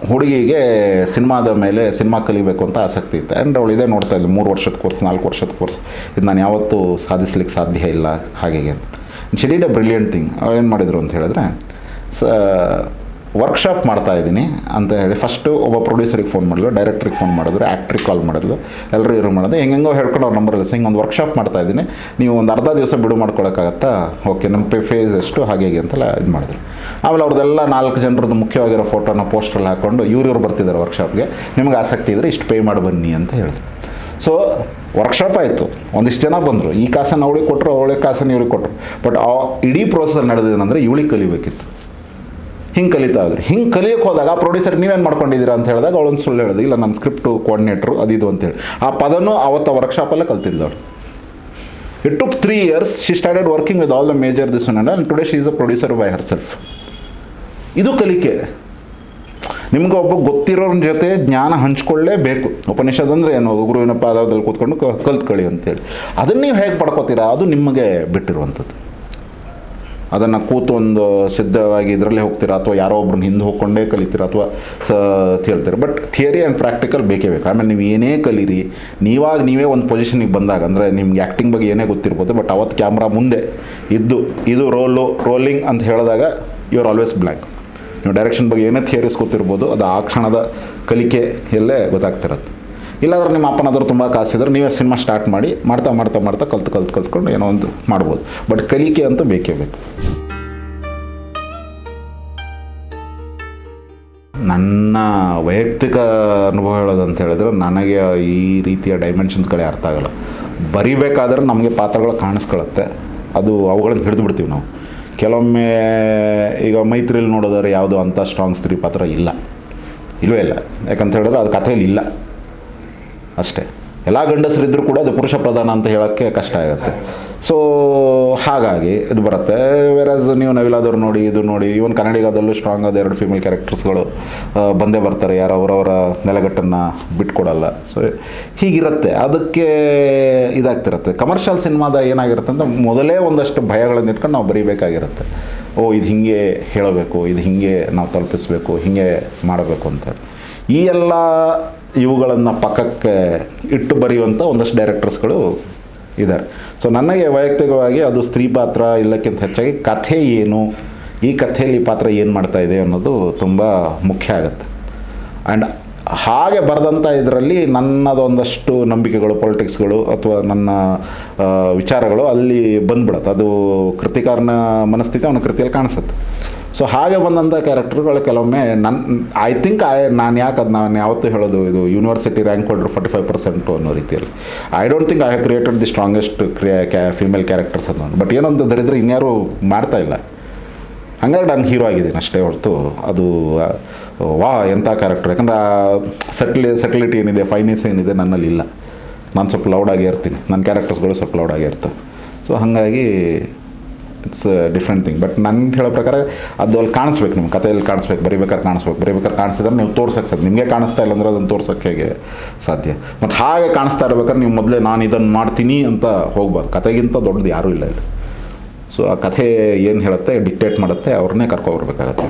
ಹುಡುಗಿಗೆ ಸಿನಿಮಾ ಕಲಿಬೇಕು ಅಂತ ಆಸಕ್ತಿ ಇತ್ತು. ಆ್ಯಂಡ್ ಅವಳು ಇದೇ ನೋಡ್ತಾ ಇದ್ಲು, 3 ವರ್ಷದ ಕೋರ್ಸ್, 4 ವರ್ಷದ ಕೋರ್ಸ್, ಇದು ನಾನು ಯಾವತ್ತೂ ಸಾಧಿಸ್ಲಿಕ್ಕೆ ಸಾಧ್ಯ ಇಲ್ಲ ಹಾಗೆ ಅಂತ. She did a brilliant thing. ಅವಳು ಏನು ಮಾಡಿದರು ಅಂತ ಹೇಳಿದ್ರೆ, ವರ್ಕ್ಶಾಪ್ ಮಾಡ್ತಾಯಿದ್ದೀನಿ ಅಂತ ಹೇಳಿ ಫಸ್ಟು ಒಬ್ಬ ಪ್ರೊಡ್ಯೂಸರಿಗೆ ಫೋನ್ ಮಾಡಿದ್ರು, ಡೈರೆಕ್ಟ್ರಿಗೆ ಫೋನ್ ಮಾಡಿದ್ರು, ಆ್ಯಕ್ಟ್ರಿಗೆ ಕಾಲ್ ಮಾಡಿದ್ಲು, ಎಲ್ಲರೂ ಇವರು ಮಾಡೋದು ಹೆಂಗೆಂಗೋ ಹೇಳ್ಕೊಂಡು ಅವ್ರ ನಂಬರಲ್ಲಿ ಹಿಂಗೆ ಒಂದು ವರ್ಕ್ಶಾಪ್ ಮಾಡ್ತಾಯಿದ್ದೀನಿ, ನೀವು ಒಂದು ಅರ್ಧ ದಿವಸ ಬಿಡು ಮಾಡ್ಕೊಳಕ್ಕಾಗತ್ತಾ, ಓಕೆ ನಮ್ಮ ಫೇಸ್ ಎಷ್ಟು ಹಾಗೆ ಅಂತೆಲ್ಲ ಇದು ಮಾಡಿದ್ರು. ಆಮೇಲೆ ಅವ್ರದ್ದೆಲ್ಲ 4 ಜನರದ್ದು ಮುಖ್ಯವಾಗಿರೋ ಫೋಟೋನ ಪೋಸ್ಟ್ರಲ್ಲಿ ಹಾಕ್ಕೊಂಡು ಇವ್ರು ಬರ್ತಿದ್ದಾರೆ ವರ್ಕ್ಶಾಪ್ಗೆ, ನಿಮ್ಗೆ ಆಸಕ್ತಿ ಇದ್ದರೆ ಇಷ್ಟು ಪೇ ಮಾಡಿ ಬನ್ನಿ ಅಂತ ಹೇಳಿದ್ರು. ಸೊ ವರ್ಕ್ಶಾಪ್ ಆಯಿತು, ಒಂದಿಷ್ಟು ಜನ ಬಂದರು, ಈ ಕಾಸನ್ನು ಅವಳಿಗೆ ಕೊಟ್ಟರು, ಅವಳಿಗೆ ಕಾಸನ್ನು ಇವ್ರಿಗೆ ಕೊಟ್ಟರು. ಬಟ್ ಆ ಇಡೀ ಪ್ರೋಸೆಸ್ ನಡೆದೇನೆಂದರೆ ಇವಳಿಗೆ ಕಲಿಬೇಕಿತ್ತು. ಹಿಂಗೆ ಕಲಿತಾ ಇದ್ರು. ಹಿಂಗೆ ಕಲಿಯೋಕ್ಕೆ ಹೋದಾಗ ಆ ಪ್ರೊಡ್ಯೂಸರ್ ನೀವೇನು ಮಾಡ್ಕೊಂಡಿದ್ದೀರಾ ಅಂತ ಹೇಳಿದಾಗ ಅವಳೊಂದು ಸುಳ್ಳು ಹೇಳಿದೆ, ಇಲ್ಲ ನನ್ನ ಸ್ಕ್ರಿಪ್ಟು ಕೋಆರ್ಡಿನೇಟ್ರು ಅದಿದು ಅಂತೇಳಿ. ಆ ಪದನೂ ಅವತ್ತು ವರ್ಕ್ಶಾಪಲ್ಲೇ ಕಲ್ತಿದ್ದವ್ರು. It took 3 years. She started working with all the major this one and today she is a producer by herself. ಇದು ಕಲಿಕೆ. ನಿಮ್ಗೆ ಒಬ್ಬ ಗೊತ್ತಿರೋರ ಜೊತೆ ಜ್ಞಾನ ಹಂಚ್ಕೊಳ್ಳೇಬೇಕು. ಉಪನಿಷತ್ ಅಂದರೆ ಏನು, ಗುರುವಿನ ಪಾದದಲ್ಲಿ ಕೂತ್ಕೊಂಡು ಕಲ್ತ್ಕೊಳ್ಳಿ ಅಂತೇಳಿ. ಅದನ್ನು ನೀವು ಹೇಗೆ ಪಡ್ಕೋತೀರಾ, ಅದು ನಿಮಗೆ ಬಿಟ್ಟಿರುವಂಥದ್ದು. ಅದನ್ನು ಕೂತು ಒಂದು ಸಿದ್ಧವಾಗಿ ಇದರಲ್ಲೇ ಹೋಗ್ತೀರಾ, ಅಥವಾ ಯಾರೋ ಒಬ್ರನ್ನ ಹಿಂದೆ ಹೋಗ್ಕೊಂಡೇ ಕಲಿತೀರಾ, ಅಥವಾ ಹೇಳ್ತೀರ. ಬಟ್ ಥಿಯರಿ ಆ್ಯಂಡ್ ಪ್ರಾಕ್ಟಿಕಲ್ ಬೇಕೇ ಬೇಕು. ಆಮೇಲೆ ನೀವು ಏನೇ ಕಲೀರಿ, ನೀವೇ ಒಂದು ಪೊಸಿಷನಿಗೆ ಬಂದಾಗ, ಅಂದರೆ ನಿಮ್ಗೆ ಆ್ಯಕ್ಟಿಂಗ್ ಬಗ್ಗೆ ಏನೇ ಗೊತ್ತಿರ್ಬೋದು, ಬಟ್ ಅವತ್ತು ಕ್ಯಾಮ್ರಾ ಮುಂದೆ ಇದು ರೋಲಿಂಗ್ ಅಂತ ಹೇಳಿದಾಗ ಯು ಆರ್ ಆಲ್ವೇಸ್ ಬ್ಲ್ಯಾಂಕ್. ನೀವು ಡೈರೆಕ್ಷನ್ ಬಗ್ಗೆ ಏನೇ ಥಿಯರೀಸ್ ಗೊತ್ತಿರ್ಬೋದು, ಅದು ಆ ಕ್ಷಣದ ಕಲಿಕೆಯಲ್ಲೇ ಗೊತ್ತಾಗ್ತಿರತ್ತೆ. ಇಲ್ಲಾಂದ್ರೆ ನಿಮ್ಮ ಅಪ್ಪನಾದರೂ ತುಂಬ ಕಾಸಿದ್ರೆ ನೀವೇ ಸಿನಿಮಾ ಸ್ಟಾರ್ಟ್ ಮಾಡಿ ಮಾಡ್ತಾ ಕಲ್ತ್ಕೊಂಡು ಏನೋ ಒಂದು ಮಾಡ್ಬೋದು. ಬಟ್ ಕಲಿಕೆ ಅಂತೂ ಬೇಕೇ ಬೇಕು. ನನ್ನ ವೈಯಕ್ತಿಕ ಅನುಭವ ಹೇಳೋದಂತ ಹೇಳಿದ್ರೆ, ನನಗೆ ಈ ರೀತಿಯ ಡೈಮೆನ್ಷನ್ಸ್ಗಳೇ ಅರ್ಥ ಆಗಲ್ಲ. ಬರಿಬೇಕಾದ್ರೆ ನಮಗೆ ಪಾತ್ರಗಳು ಕಾಣಿಸ್ಕೊಳ್ಳುತ್ತೆ, ಅದು ಅವುಗಳನ್ನು ಹಿಡಿದು ಬಿಡ್ತೀವಿ ನಾವು. ಕೆಲವೊಮ್ಮೆ ಈಗ ಮೈತ್ರಿಯಲ್ಲಿ ನೋಡೋದಾದ್ರೆ ಯಾವುದೋ ಅಂಥ ಸ್ಟ್ರಾಂಗ್ ಸ್ತ್ರೀ ಪಾತ್ರ ಇಲ್ಲವೇ ಇಲ್ಲ. ಯಾಕಂತ ಹೇಳಿದ್ರೆ ಅದು ಕಥೆಯಲ್ಲಿ ಇಲ್ಲ ಅಷ್ಟೇ. ಎಲ್ಲ ಗಂಡಸರಿದ್ದರೂ ಕೂಡ ಅದು ಪುರುಷ ಪ್ರಧಾನ ಅಂತ ಹೇಳೋಕ್ಕೆ ಕಷ್ಟ ಆಗುತ್ತೆ. ಸೊ ಹಾಗಾಗಿ ಇದು ಬರುತ್ತೆ. ವೆರಾಸ್ ನೀವು ನವಿಲಾದವ್ರು ನೋಡಿ, ಇದು ನೋಡಿ, ಈವನ್ ಕನ್ನಡಿಗದಲ್ಲೂ ಸ್ಟ್ರಾಂಗ್ ಆದ 2 ಫೀಮೇಲ್ ಕ್ಯಾರೆಕ್ಟರ್ಸ್ಗಳು ಬಂದೇ ಬರ್ತಾರೆ, ಯಾರು ಅವರವರ ನೆಲೆಗಟ್ಟನ್ನು ಬಿಟ್ಕೊಡಲ್ಲ. ಸೊ ಹೀಗಿರುತ್ತೆ, ಅದಕ್ಕೆ ಇದಾಗ್ತಿರುತ್ತೆ. ಕಮರ್ಷಿಯಲ್ ಸಿನಿಮಾದ ಏನಾಗಿರುತ್ತೆ ಅಂತ ಮೊದಲೇ ಒಂದಷ್ಟು ಭಯಗಳನ್ನು ಇಟ್ಕೊಂಡು ನಾವು ಬರೀಬೇಕಾಗಿರುತ್ತೆ. ಇದು ಹೀಗೆ ಹೇಳಬೇಕು, ಇದು ಹೀಗೆ ನಾವು ತಲುಪಿಸ್ಬೇಕು, ಹೀಗೆ ಮಾಡಬೇಕು ಅಂತ. ಈ ಎಲ್ಲ ಇವುಗಳನ್ನು ಪಕ್ಕಕ್ಕೆ ಇಟ್ಟು ಬರೆಯುವಂಥ ಒಂದಷ್ಟು ಡೈರೆಕ್ಟರ್ಸ್ಗಳು ಇದ್ದಾರೆ. ಸೊ ನನಗೆ ವೈಯಕ್ತಿಕವಾಗಿ ಅದು ಸ್ತ್ರೀ ಪಾತ್ರ ಇಲ್ಲಕ್ಕಿಂತ ಹೆಚ್ಚಾಗಿ ಕಥೆ ಏನು, ಈ ಕಥೆಯಲ್ಲಿ ಈ ಪಾತ್ರ ಏನು ಮಾಡ್ತಾ ಇದೆ ಅನ್ನೋದು ತುಂಬ ಮುಖ್ಯ ಆಗುತ್ತೆ. ಆ್ಯಂಡ್ ಹಾಗೆ ಬರೆದಂಥ ಇದರಲ್ಲಿ ನನ್ನದೊಂದಷ್ಟು ನಂಬಿಕೆಗಳು, ಪೊಲಿಟಿಕ್ಸ್ಗಳು ಅಥವಾ ನನ್ನ ವಿಚಾರಗಳು ಅಲ್ಲಿ ಬಂದ್ಬಿಡುತ್ತೆ. ಅದು ಕೃತಿಕಾರನ ಮನಸ್ಥಿತಿ ಅವನ ಕೃತಿಯಲ್ಲಿ ಕಾಣಿಸುತ್ತೆ. ಸೊ ಹಾಗೆ ಬಂದಂಥ ಕ್ಯಾರೆಕ್ಟರ್ಗಳು ಕೆಲವೊಮ್ಮೆ ಐ ಥಿಂಕ್ ನಾನು ಯಾಕೆ ಅದು ನಾನು ಯಾವತ್ತೂ ಹೇಳೋದು ಇದು ಯೂನಿವರ್ಸಿಟಿ ರ್ಯಾಂಕ್ ಹೋಲ್ಡ್ರು 45% ಅನ್ನೋ ರೀತಿಯಲ್ಲಿ I don't think I have created the strongest female characters ಅನ್ನೋದು. ಬಟ್ ಏನೊಂದು ಧರಿದ್ರೆ ಇನ್ಯಾರು ಮಾಡ್ತಾ ಇಲ್ಲ, ಹಂಗಾಗಿ ನಾನು ಹೀರೋ ಆಗಿದ್ದೀನಿ ಅಷ್ಟೇ ಹೊರತು ಅದು ಎಂಥ ಕ್ಯಾರೆಕ್ಟರ್. ಯಾಕಂದ್ರೆ ಸೆಟಲಿಟಿ ಏನಿದೆ, ಫೈನೆಸ್ ಏನಿದೆ ನನ್ನಲ್ಲಿ ಇಲ್ಲ. ನಾನು ಸ್ವಲ್ಪ ಲೌಡಾಗೇ ಇರ್ತೀನಿ, ನನ್ನ ಕ್ಯಾರೆಕ್ಟರ್ಸ್ಗಳು ಸ್ವಲ್ಪ ಲೌಡಾಗೇ ಇರ್ತವೆ. ಸೊ ಹಾಗಾಗಿ ಇಟ್ಸ್ ಡಿಫ್ರೆಂಟ್ ಥಿಂಗ್. ಬಟ್ ನನಗೆ ಹೇಳೋ ಪ್ರಕಾರ ಅದು ಅಲ್ಲಿ ಕಾಣಿಸ್ಬೇಕು, ನಿಮ್ಮ ಕಥೆಯಲ್ಲಿ ಕಾಣಿಸ್ಬೇಕು, ಬರೀಬೇಕಾದ್ರೆ ಕಾಣಿಸಿದ್ರೆ ನೀವು ತೋರ್ಸೋಕ್ಕೆ ಸಾಧ್ಯ. ನಿಮಗೆ ಕಾಣಿಸ್ತಾ ಇಲ್ಲ ಅಂದರೆ ಅದನ್ನು ತೋರ್ಸೋಕ್ಕೆ ಹೇಗೆ ಸಾಧ್ಯ? ಮತ್ತು ಹಾಗೆ ಕಾಣಿಸ್ತಾ ಇರ್ಬೇಕಾದ್ರೆ ನೀವು ಮೊದಲೇ ನಾನು ಇದನ್ನು ಮಾಡ್ತೀನಿ ಅಂತ ಹೋಗ್ಬಾರ್ದು. ಕಥೆಗಿಂತ ದೊಡ್ಡದು ಯಾರೂ ಇಲ್ಲ ಇಲ್ಲಿ. ಸೊ ಆ ಕಥೆ ಏನು ಹೇಳುತ್ತೆ, ಡಿಕ್ಟೇಟ್ ಮಾಡುತ್ತೆ, ಅವ್ರನ್ನೇ ಕರ್ಕೊಬರ್ಬೇಕಾಗತ್ತೆ.